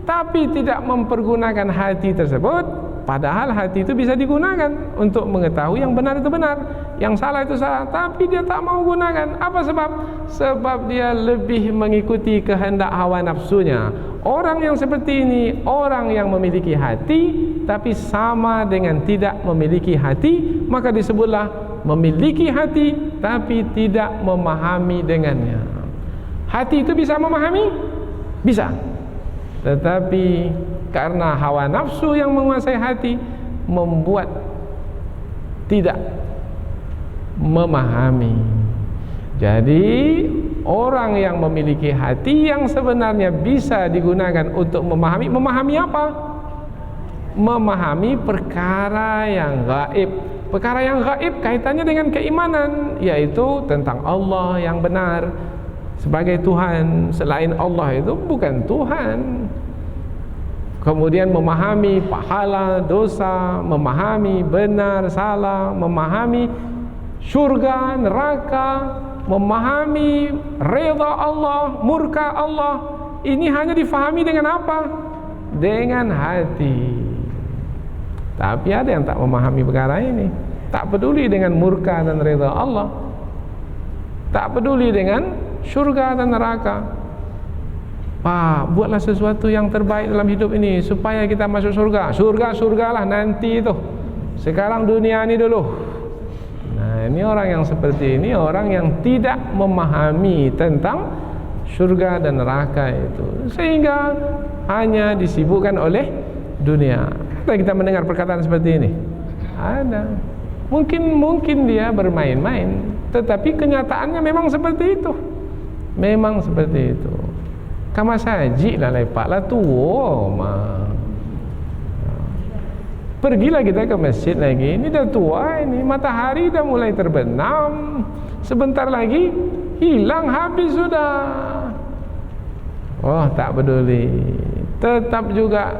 tapi tidak mempergunakan hati tersebut, padahal hati itu bisa digunakan untuk mengetahui yang benar itu benar, yang salah itu salah, tapi dia tak mau gunakan. Apa sebab? Sebab dia lebih mengikuti kehendak hawa nafsunya. Orang yang seperti ini, orang yang memiliki hati tapi sama dengan tidak memiliki hati, maka disebutlah memiliki hati tapi tidak memahami dengannya. Hati itu bisa memahami? Bisa. Tetapi karena hawa nafsu yang menguasai hati, membuat tidak memahami. Jadi orang yang memiliki hati yang sebenarnya bisa digunakan untuk memahami. Memahami apa? Memahami perkara yang gaib. Perkara yang gaib kaitannya dengan keimanan, yaitu tentang Allah yang benar sebagai Tuhan. Selain Allah itu bukan Tuhan. Kemudian memahami pahala, dosa, memahami benar, salah, memahami syurga, neraka, memahami redha Allah, murka Allah. Ini hanya difahami dengan apa? Dengan hati. Tapi ada yang tak memahami perkara ini, tak peduli dengan murka dan redha Allah, tak peduli dengan syurga dan neraka. Buatlah sesuatu yang terbaik dalam hidup ini supaya kita masuk surga. Surga lah nanti itu. Sekarang dunia ini dulu. Nah, ini orang yang seperti ini, orang yang tidak memahami tentang surga dan neraka itu, sehingga hanya disibukkan oleh dunia. Ada kita mendengar perkataan seperti ini? Ada. Mungkin dia bermain-main, tetapi kenyataannya memang seperti itu. Memang seperti itu. Kama saji lah lepak lah tua mah. Pergilah kita ke masjid lagi. Ini dah tua ini, matahari dah mulai terbenam. Sebentar lagi hilang, habis sudah. Oh, tak peduli. Tetap juga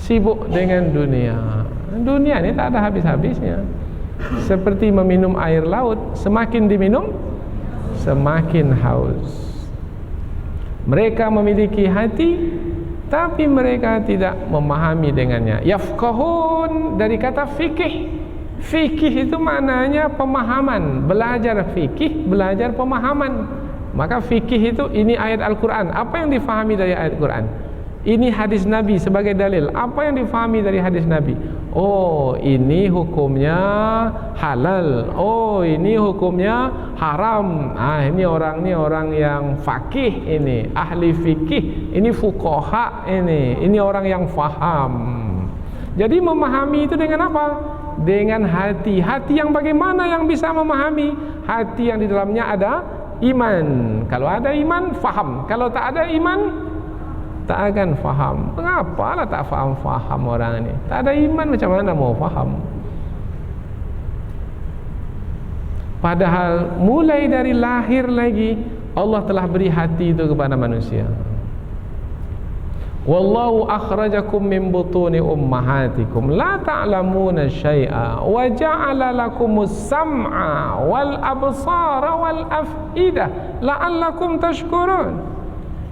sibuk dengan dunia. Dunia ini tak ada habis-habisnya. Seperti meminum air laut, semakin diminum semakin haus. Mereka memiliki hati tapi mereka tidak memahami dengannya. Yafqahun dari kata fikih. Fikih itu maknanya pemahaman. Belajar fikih, belajar pemahaman. Maka fikih itu, ini ayat Al-Quran. Apa yang difahami dari ayat Quran? Ini hadis Nabi sebagai dalil. Apa yang difahami dari hadis Nabi? Oh, ini hukumnya halal. Oh, ini hukumnya haram. Ini orang yang faqih ini, ahli fikih. Ini fuqaha ini. Ini orang yang faham. Jadi memahami itu dengan apa? Dengan hati. Hati yang bagaimana yang bisa memahami? Hati yang di dalamnya ada iman. Kalau ada iman, faham. Kalau tak ada iman, tak akan faham. Mengapalah tak faham orang ini? Tak ada iman, macam mana mau faham? Padahal mulai dari lahir lagi Allah telah beri hati itu kepada manusia. Wallahu akhrajakum min butuni ummahatikum la ta'lamuna syai'a wa ja'ala lakumus sam'a wal absara wal af'idah la'allakum tashkurun.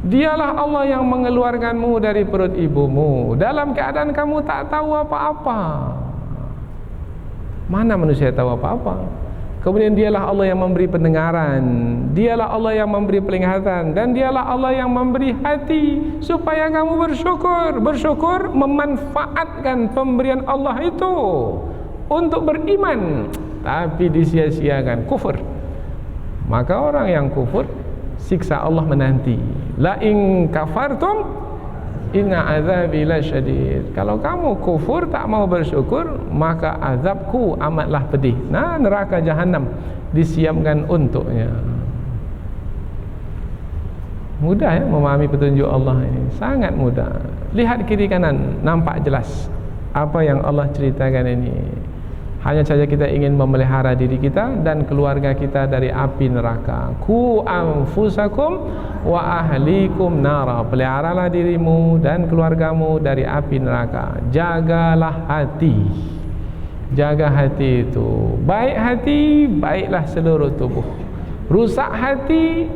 Dialah Allah yang mengeluarkanmu dari perut ibumu dalam keadaan kamu tak tahu apa-apa. Mana manusia tahu apa-apa? Kemudian dialah Allah yang memberi pendengaran, dialah Allah yang memberi penglihatan, dan dialah Allah yang memberi hati supaya kamu bersyukur memanfaatkan pemberian Allah itu untuk beriman, tapi disia-siakan, kufur. Maka orang yang kufur, siksa Allah menanti. La in kafartum inna azabi lasyadid. Kalau kamu kufur, tak mau bersyukur, maka azabku amatlah pedih. Nah, neraka jahanam disiapkan untuknya. Mudah ya memahami petunjuk Allah ini, sangat mudah. Lihat kiri kanan, nampak jelas apa yang Allah ceritakan ini. Hanya saja kita ingin memelihara diri kita dan keluarga kita dari api neraka. Ku anfusakum wa ahlikum nara. Peliharalah dirimu dan keluargamu dari api neraka. Jagalah hati. Jaga hati itu. Baik hati, baiklah seluruh tubuh. Rusak hati,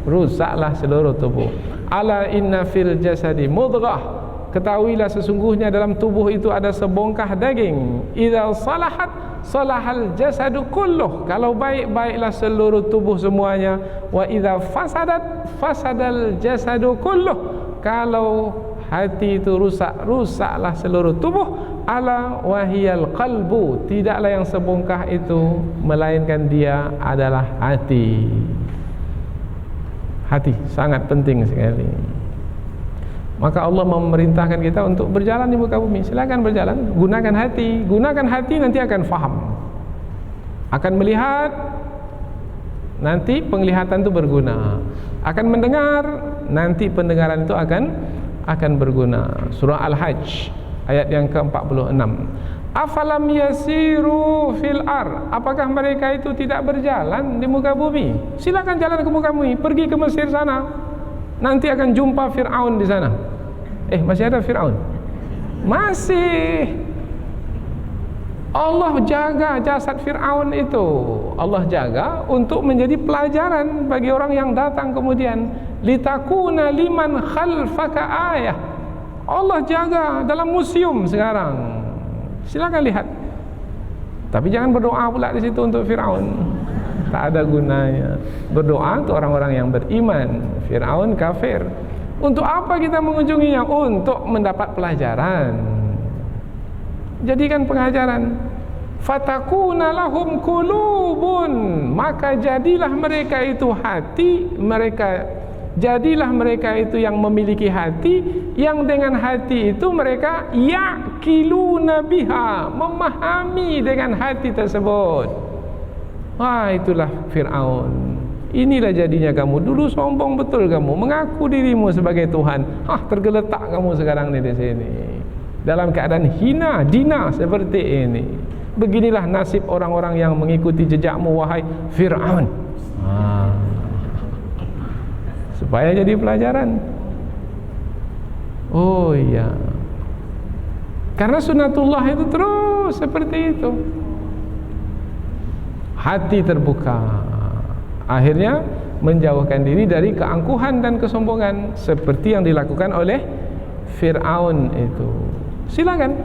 rusaklah seluruh tubuh. Ala inna fil jasadi mudghah. Ketahuilah sesungguhnya dalam tubuh itu ada sebongkah daging. Idza salahat salahal jasadu kulluh. Kalau baik, baiklah seluruh tubuh semuanya. Wa idza fasadat fasadal jasadu kulluh. Kalau hati itu rusak, rusaklah seluruh tubuh. Ala wahiyal qalbu. Tidaklah yang sebongkah itu melainkan dia adalah hati. Hati sangat penting sekali. Maka Allah memerintahkan kita untuk berjalan di muka bumi. Silakan berjalan, gunakan hati. Gunakan hati, nanti akan faham, akan melihat, nanti penglihatan itu berguna. Akan mendengar, nanti pendengaran itu akan berguna. Surah Al-Hajj ayat yang ke-46. Afalam yasiru fil ar. Apakah mereka itu tidak berjalan di muka bumi? Silakan jalan ke muka bumi, pergi ke Mesir sana. Nanti akan jumpa Fir'aun di sana. Masih ada Fir'aun? Masih. Allah jaga jasad Fir'aun itu. Allah jaga untuk menjadi pelajaran bagi orang yang datang kemudian. Litakuna liman khalfaka ayah. Allah jaga dalam museum sekarang. Silakan lihat. Tapi jangan berdoa pula di situ untuk Fir'aun. Tak ada gunanya. Berdoa untuk orang-orang yang beriman. Fir'aun kafir. Untuk apa kita mengunjunginya? Untuk mendapat pelajaran. Jadikan pengajaran. Fatakuna lahum qulubun. Maka jadilah mereka itu hati. Jadilah mereka itu yang memiliki hati, yang dengan hati itu mereka ya'qiluna biha, memahami dengan hati tersebut. Wah, itulah Fir'aun. Inilah jadinya kamu. Dulu sombong betul kamu, mengaku dirimu sebagai Tuhan. Tergeletak kamu sekarang di sini dalam keadaan hina, dina seperti ini. Beginilah nasib orang-orang yang mengikuti jejakmu, wahai Fir'aun. Supaya jadi pelajaran. Oh iya. Karena sunatullah itu terus seperti itu. Hati terbuka, akhirnya menjauhkan diri dari keangkuhan dan kesombongan seperti yang dilakukan oleh Fir'aun itu. Silakan.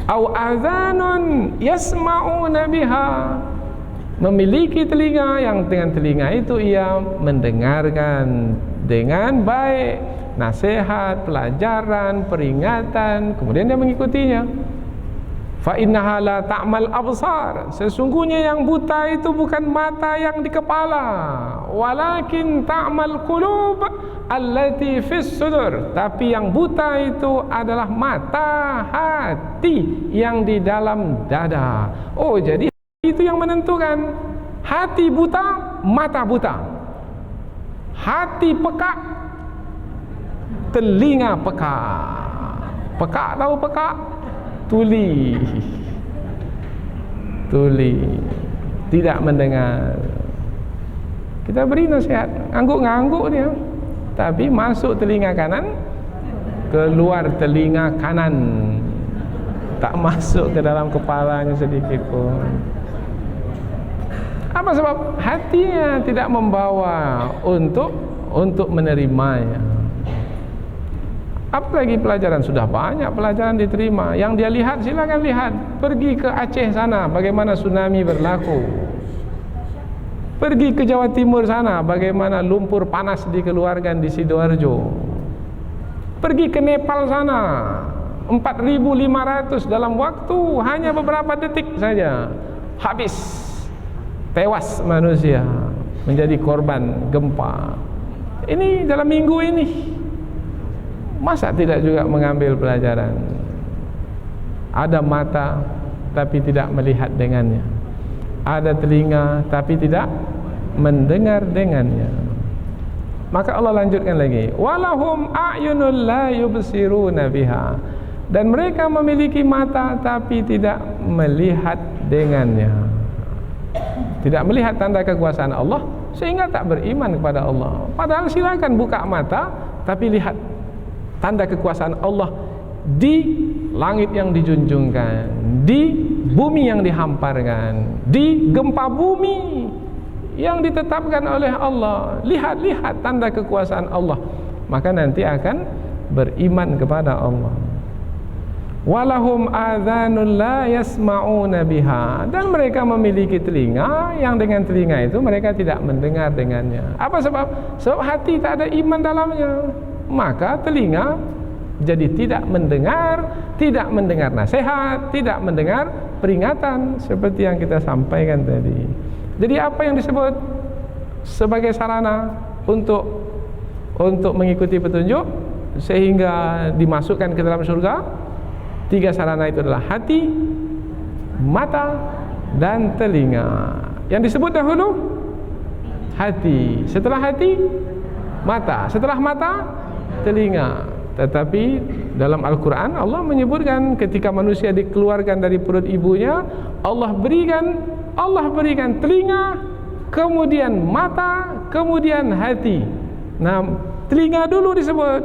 Au azanun yasma'una biha. Memiliki telinga, yang dengan telinga itu ia mendengarkan dengan baik nasihat, pelajaran, peringatan, kemudian dia mengikutinya. Fa innaha la ta'mal absar. Sesungguhnya yang buta itu bukan mata yang di kepala, walakin ta'mal qulub allati fis sudur. Tapi yang buta itu adalah mata hati yang di dalam dada. Oh, jadi itu yang menentukan. Hati buta, mata buta. Hati peka, telinga peka. Peka, tahu peka? Tuli, tidak mendengar. Kita beri nasihat, ngangguk-ngangguk dia, tapi masuk telinga kanan, keluar telinga kanan, tak masuk ke dalam kepalanya sedikit pun. Apa sebab? Hatinya tidak membawa untuk menerimanya. Apalagi pelajaran, sudah banyak pelajaran diterima. Yang dia lihat, silakan lihat. Pergi ke Aceh sana, bagaimana tsunami berlaku. Pergi ke Jawa Timur sana, bagaimana lumpur panas dikeluarkan di Sidoarjo. Pergi ke Nepal sana, 4.500 dalam waktu hanya beberapa detik saja habis, tewas manusia, menjadi korban gempa. Ini dalam minggu ini. Masa tidak juga mengambil pelajaran? Ada mata tapi tidak melihat dengannya, ada telinga tapi tidak mendengar dengannya. Maka Allah lanjutkan lagi, walahum a'yunul la yubsiruna biha, dan mereka memiliki mata tapi tidak melihat dengannya. Tidak melihat tanda kekuasaan Allah sehingga tak beriman kepada Allah. Padahal silakan buka mata tapi lihat tanda kekuasaan Allah di langit yang dijunjungkan, di bumi yang dihamparkan, di gempa bumi yang ditetapkan oleh Allah. Lihat-lihat tanda kekuasaan Allah, maka nanti akan beriman kepada Allah. Walahum adzanul la yasma'una biha, dan mereka memiliki telinga yang dengan telinga itu mereka tidak mendengar dengannya. Apa sebab? Sebab hati tak ada iman dalamnya. Maka telinga jadi tidak mendengar nasihat, tidak mendengar peringatan seperti yang kita sampaikan tadi. Jadi apa yang disebut sebagai sarana untuk mengikuti petunjuk sehingga dimasukkan ke dalam surga? 3 sarana itu adalah hati, mata, dan telinga. Yang disebut dahulu hati, setelah hati mata, setelah mata telinga. Tetapi dalam Al-Quran Allah menyebutkan ketika manusia dikeluarkan dari perut ibunya, Allah berikan telinga, kemudian mata, kemudian hati. Nah, telinga dulu disebut,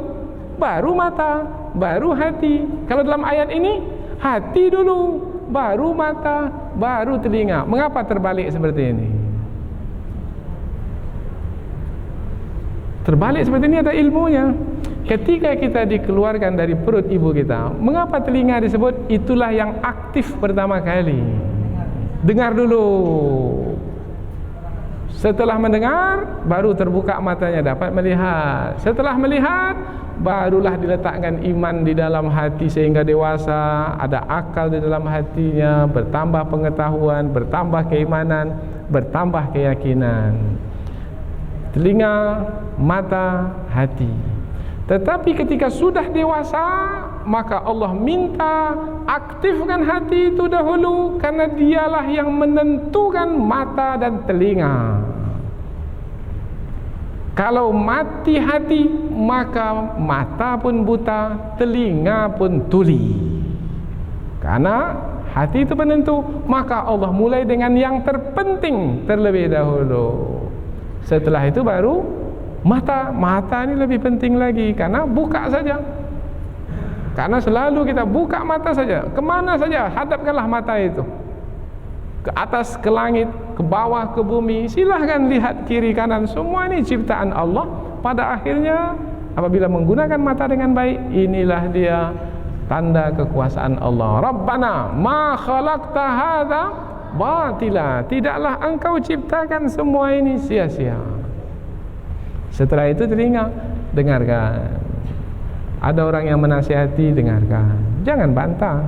baru mata, baru hati. Kalau dalam ayat ini hati dulu, baru mata, baru telinga. Mengapa terbalik seperti ini? Terbalik seperti ini ada ilmunya. Ketika kita dikeluarkan dari perut ibu kita, mengapa telinga disebut? Itulah yang aktif pertama kali. Dengar dulu. Setelah mendengar, baru terbuka matanya dapat melihat. Setelah melihat, barulah diletakkan iman di dalam hati sehingga dewasa, ada akal di dalam hatinya, bertambah pengetahuan, bertambah keimanan, bertambah keyakinan. Telinga, mata, hati. Tetapi ketika sudah dewasa, maka Allah minta aktifkan hati itu dahulu, karena dialah yang menentukan mata dan telinga. Kalau mati hati, maka mata pun buta, telinga pun tuli. Karena hati itu penentu, maka Allah mulai dengan yang terpenting terlebih dahulu. Setelah itu baru mata. Mata ini lebih penting lagi, karena buka saja. Karena selalu kita buka mata saja, kemana saja hadapkanlah mata itu, ke atas, ke langit, ke bawah, ke bumi. Silahkan lihat kiri kanan, semua ini ciptaan Allah. Pada akhirnya apabila menggunakan mata dengan baik, inilah dia tanda kekuasaan Allah. Rabbana ma khalaqta hadza batila, tidaklah engkau ciptakan semua ini sia-sia. Setelah itu telinga, dengarkan. Ada orang yang menasihati, dengarkan, jangan bantah.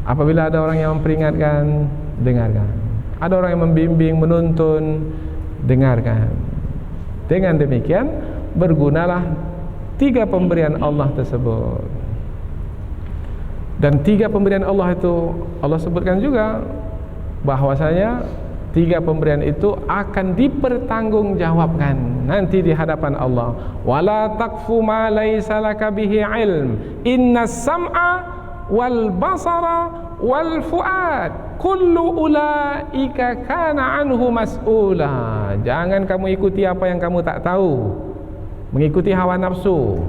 Apabila ada orang yang memperingatkan, dengarkan. Ada orang yang membimbing, menuntun, dengarkan. Dengan demikian bergunalah 3 pemberian Allah tersebut. Dan 3 pemberian Allah itu Allah sebutkan juga bahwasanya 3 pemberian itu akan dipertanggungjawabkan nanti di hadapan Allah. Wala taqfu ma laisa laka bihi ilm, innas sam'a wal basara wal fuad kullu ulaika kana anhu mas'ula. Jangan kamu ikuti apa yang kamu tak tahu, mengikuti hawa nafsu,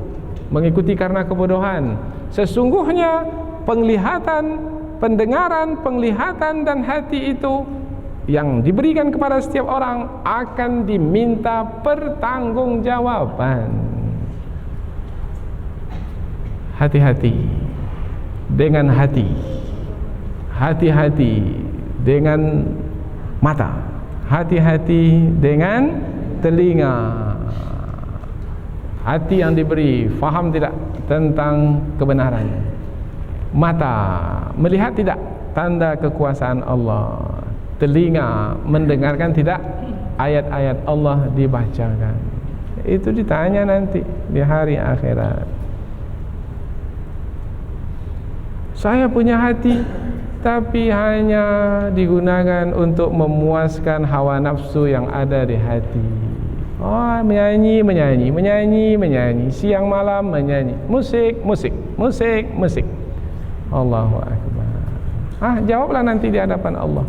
mengikuti karena kebodohan. Sesungguhnya penglihatan, pendengaran, penglihatan dan hati itu yang diberikan kepada setiap orang akan diminta pertanggungjawaban. Hati-hati dengan hati, hati-hati dengan mata, hati-hati dengan telinga. Hati yang diberi faham tidak tentang kebenaran, mata melihat tidak tanda kekuasaan Allah, telinga mendengarkan tidak ayat-ayat Allah dibacakan. Itu ditanya nanti di hari akhirat. Saya punya hati, tapi hanya digunakan untuk memuaskan hawa nafsu yang ada di hati. Oh, menyanyi, siang malam menyanyi, musik. Allahu Akbar. Jawablah nanti di hadapan Allah.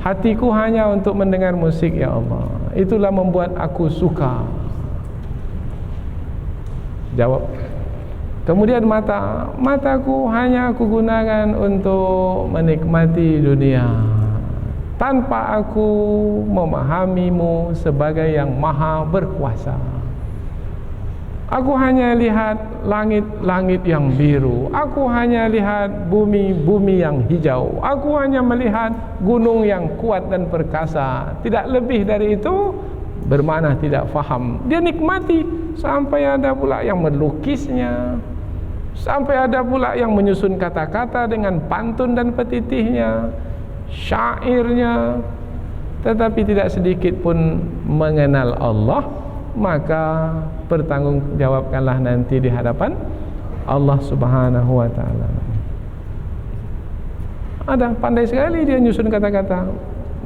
Hatiku hanya untuk mendengar musik, ya Allah. Itulah membuat aku suka. Jawab. Kemudian mataku hanya aku gunakan untuk menikmati dunia, tanpa aku memahamimu sebagai yang maha berkuasa. Aku hanya lihat langit-langit yang biru, aku hanya lihat bumi-bumi yang hijau, aku hanya melihat gunung yang kuat dan perkasa. Tidak lebih dari itu, bermakna tidak faham. Dia nikmati, sampai ada pula yang melukisnya, sampai ada pula yang menyusun kata-kata dengan pantun dan petitihnya, syairnya, tetapi tidak sedikit pun mengenal Allah. Maka pertanggungjawabkanlah nanti di hadapan Allah Subhanahu wa ta'ala. Ada pandai sekali dia nyusun kata-kata,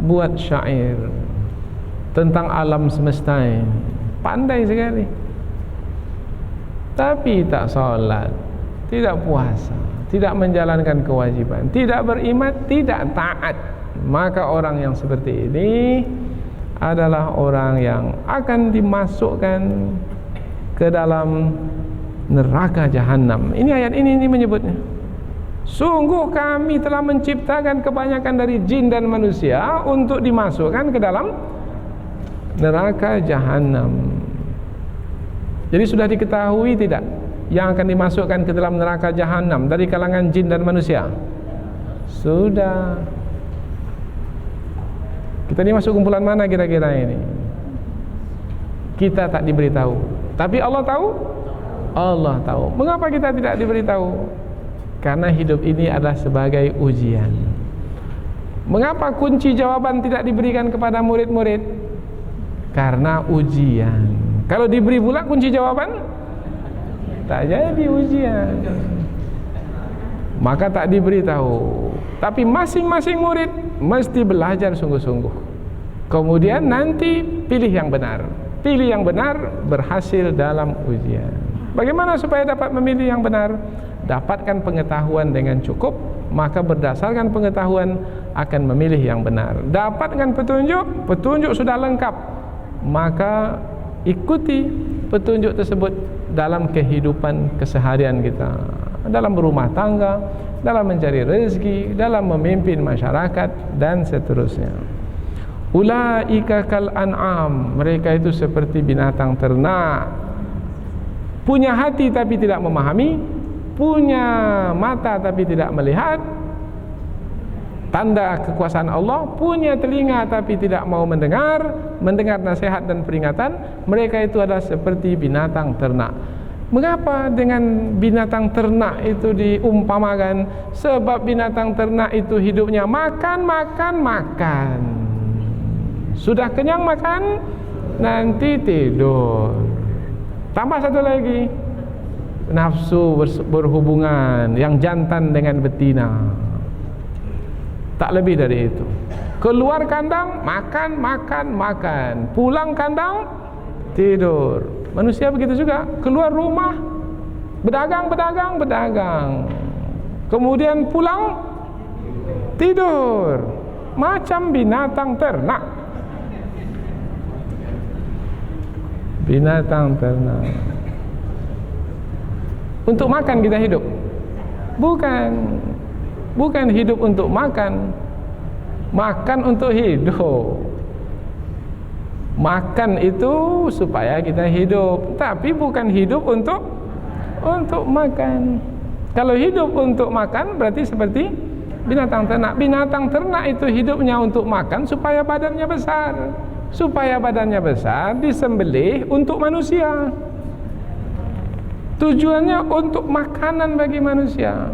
buat syair tentang alam semesta ini, pandai sekali. Tapi tak salat, tidak puasa, tidak menjalankan kewajiban, tidak beriman, tidak taat. Maka orang yang seperti ini adalah orang yang akan dimasukkan ke dalam neraka jahanam. Ini ayat ini menyebutnya. Sungguh kami telah menciptakan kebanyakan dari jin dan manusia untuk dimasukkan ke dalam neraka jahanam. Jadi sudah diketahui tidak yang akan dimasukkan ke dalam neraka jahanam dari kalangan jin dan manusia? Sudah. Kita ini masuk kumpulan mana kira-kira ini? Kita tak diberitahu, tapi Allah tahu. Allah tahu. Mengapa kita tidak diberitahu? Karena hidup ini adalah sebagai ujian. Mengapa kunci jawaban tidak diberikan kepada murid-murid? Karena ujian. Kalau diberi pula kunci jawaban, tak jadi ujian, maka tak diberitahu. Tapi masing-masing murid mesti belajar sungguh-sungguh. Kemudian nanti pilih yang benar. Pilih yang benar, berhasil dalam ujian. Bagaimana supaya dapat memilih yang benar? Dapatkan pengetahuan dengan cukup, maka berdasarkan pengetahuan akan memilih yang benar. Dapatkan petunjuk sudah lengkap, maka ikuti petunjuk tersebut dalam kehidupan keseharian kita, dalam berumah tangga, dalam mencari rezeki, dalam memimpin masyarakat, dan seterusnya. Ulaika kal an'am, mereka itu seperti binatang ternak, punya hati tapi tidak memahami, punya mata tapi tidak melihat tanda kekuasaan Allah, punya telinga tapi tidak mau mendengar nasihat dan peringatan. Mereka itu adalah seperti binatang ternak. Mengapa dengan binatang ternak itu diumpamakan? Sebab binatang ternak itu hidupnya makan. Sudah kenyang makan, nanti tidur. Tambah satu lagi, nafsu berhubungan yang jantan dengan betina. Tak lebih dari itu. Keluar kandang, makan. Pulang kandang, tidur. Manusia begitu juga. Keluar rumah, berdagang. Kemudian pulang, tidur. Macam binatang ternak. Binatang ternak. Untuk makan kita hidup? Bukan hidup untuk makan. Makan untuk hidup. Makan itu supaya kita hidup, tapi bukan hidup untuk makan. Kalau hidup untuk makan berarti seperti binatang ternak. Binatang ternak itu hidupnya untuk makan supaya badannya besar. Supaya badannya besar disembelih untuk manusia. Tujuannya untuk makanan bagi manusia.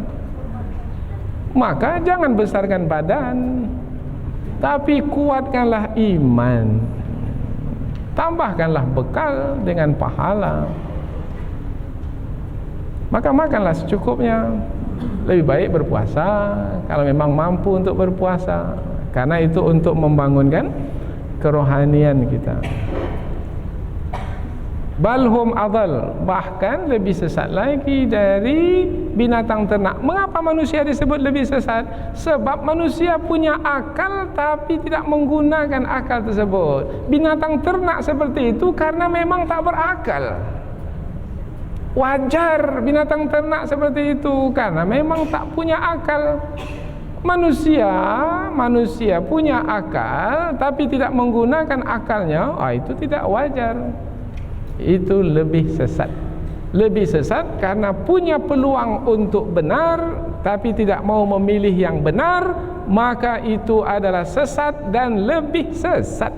Maka jangan besarkan badan, tapi kuatkanlah iman. Tambahkanlah bekal dengan pahala. Maka makanlah secukupnya. lebih baik berpuasa kalau memang mampu untuk berpuasa, karena itu untuk membangunkan kerohanian kita. Balhum adal, bahkan lebih sesat lagi dari binatang ternak. Mengapa manusia disebut lebih sesat? Sebab manusia punya akal tapi tidak menggunakan akal tersebut. Binatang ternak seperti itu karena memang tak berakal. Wajar binatang ternak seperti itu karena memang tak punya akal. Manusia punya akal tapi tidak menggunakan akalnya, itu tidak wajar. Itu lebih sesat. Lebih sesat karena punya peluang untuk benar tapi tidak mau memilih yang benar, maka itu adalah sesat dan lebih sesat.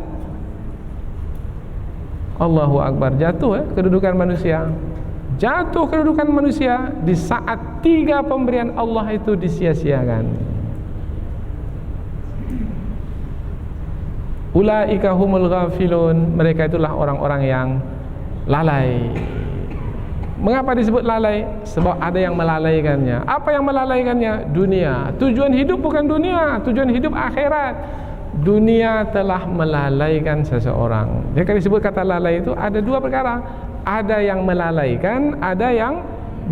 Allahu Akbar. Jatuh kedudukan manusia. Jatuh kedudukan manusia di saat 3 pemberian Allah itu disia-siakan. Ulaika humul ghafilun, mereka itulah orang-orang yang lalai. Mengapa disebut lalai? Sebab ada yang melalaikannya. Apa yang melalaikannya? Dunia. Tujuan hidup bukan dunia, tujuan hidup akhirat. Dunia telah melalaikan seseorang. Jika disebut kata lalai itu ada 2 perkara. Ada yang melalaikan, ada yang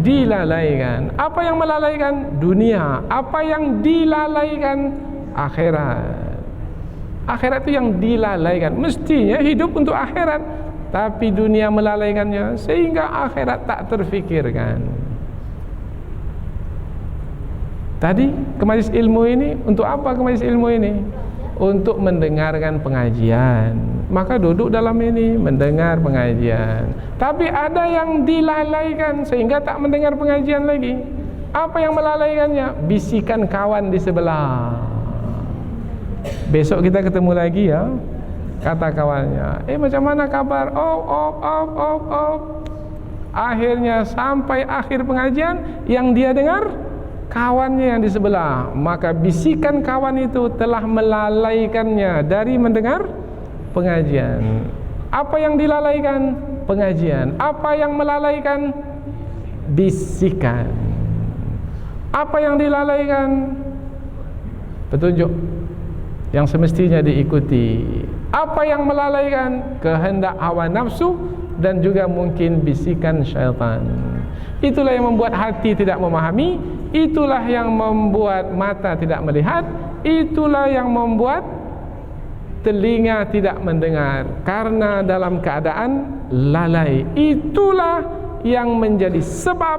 dilalaikan. Apa yang melalaikan? Dunia. Apa yang dilalaikan? Akhirat. Akhirat itu yang dilalaikan. Mestinya hidup untuk akhirat, tapi dunia melalaikannya sehingga akhirat tak terfikirkan. Tadi ke majlis ilmu ini untuk apa? Ke majlis ilmu ini untuk mendengarkan pengajian. Maka duduk dalam ini mendengar pengajian. Tapi ada yang dilalaikan sehingga tak mendengar pengajian lagi. Apa yang melalaikannya? Bisikan kawan di sebelah. Besok kita ketemu lagi ya. Kata kawannya, macam mana kabar? Akhirnya sampai akhir pengajian, yang dia dengar kawannya yang di sebelah. Maka bisikan kawan itu telah melalaikannya dari mendengar pengajian. Apa yang dilalaikan? Pengajian. Apa yang melalaikan? Bisikan. Apa yang dilalaikan? Petunjuk yang semestinya diikuti. Apa yang melalaikan? Kehendak hawa nafsu dan juga mungkin bisikan syaitan. Itulah yang membuat hati tidak memahami, itulah yang membuat mata tidak melihat, itulah yang membuat telinga tidak mendengar karena dalam keadaan lalai. Itulah yang menjadi sebab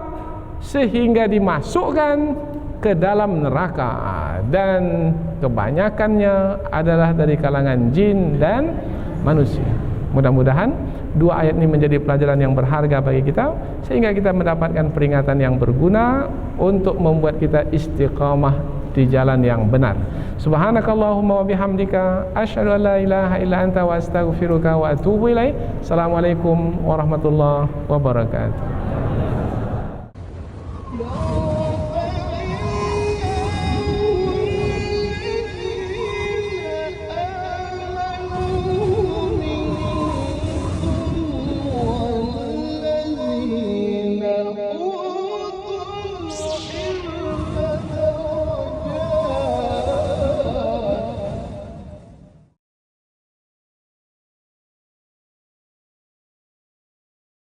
sehingga dimasukkan ke dalam neraka, dan kebanyakannya adalah dari kalangan jin dan manusia. Mudah-mudahan 2 ayat ini menjadi pelajaran yang berharga bagi kita sehingga kita mendapatkan peringatan yang berguna untuk membuat kita istiqamah di jalan yang benar. Subhanakallahumma wa bihamdika asyhadu an la ilaha illa anta wa astaghfiruka wa atubu ilaik. Assalamualaikum warahmatullahi wabarakatuh.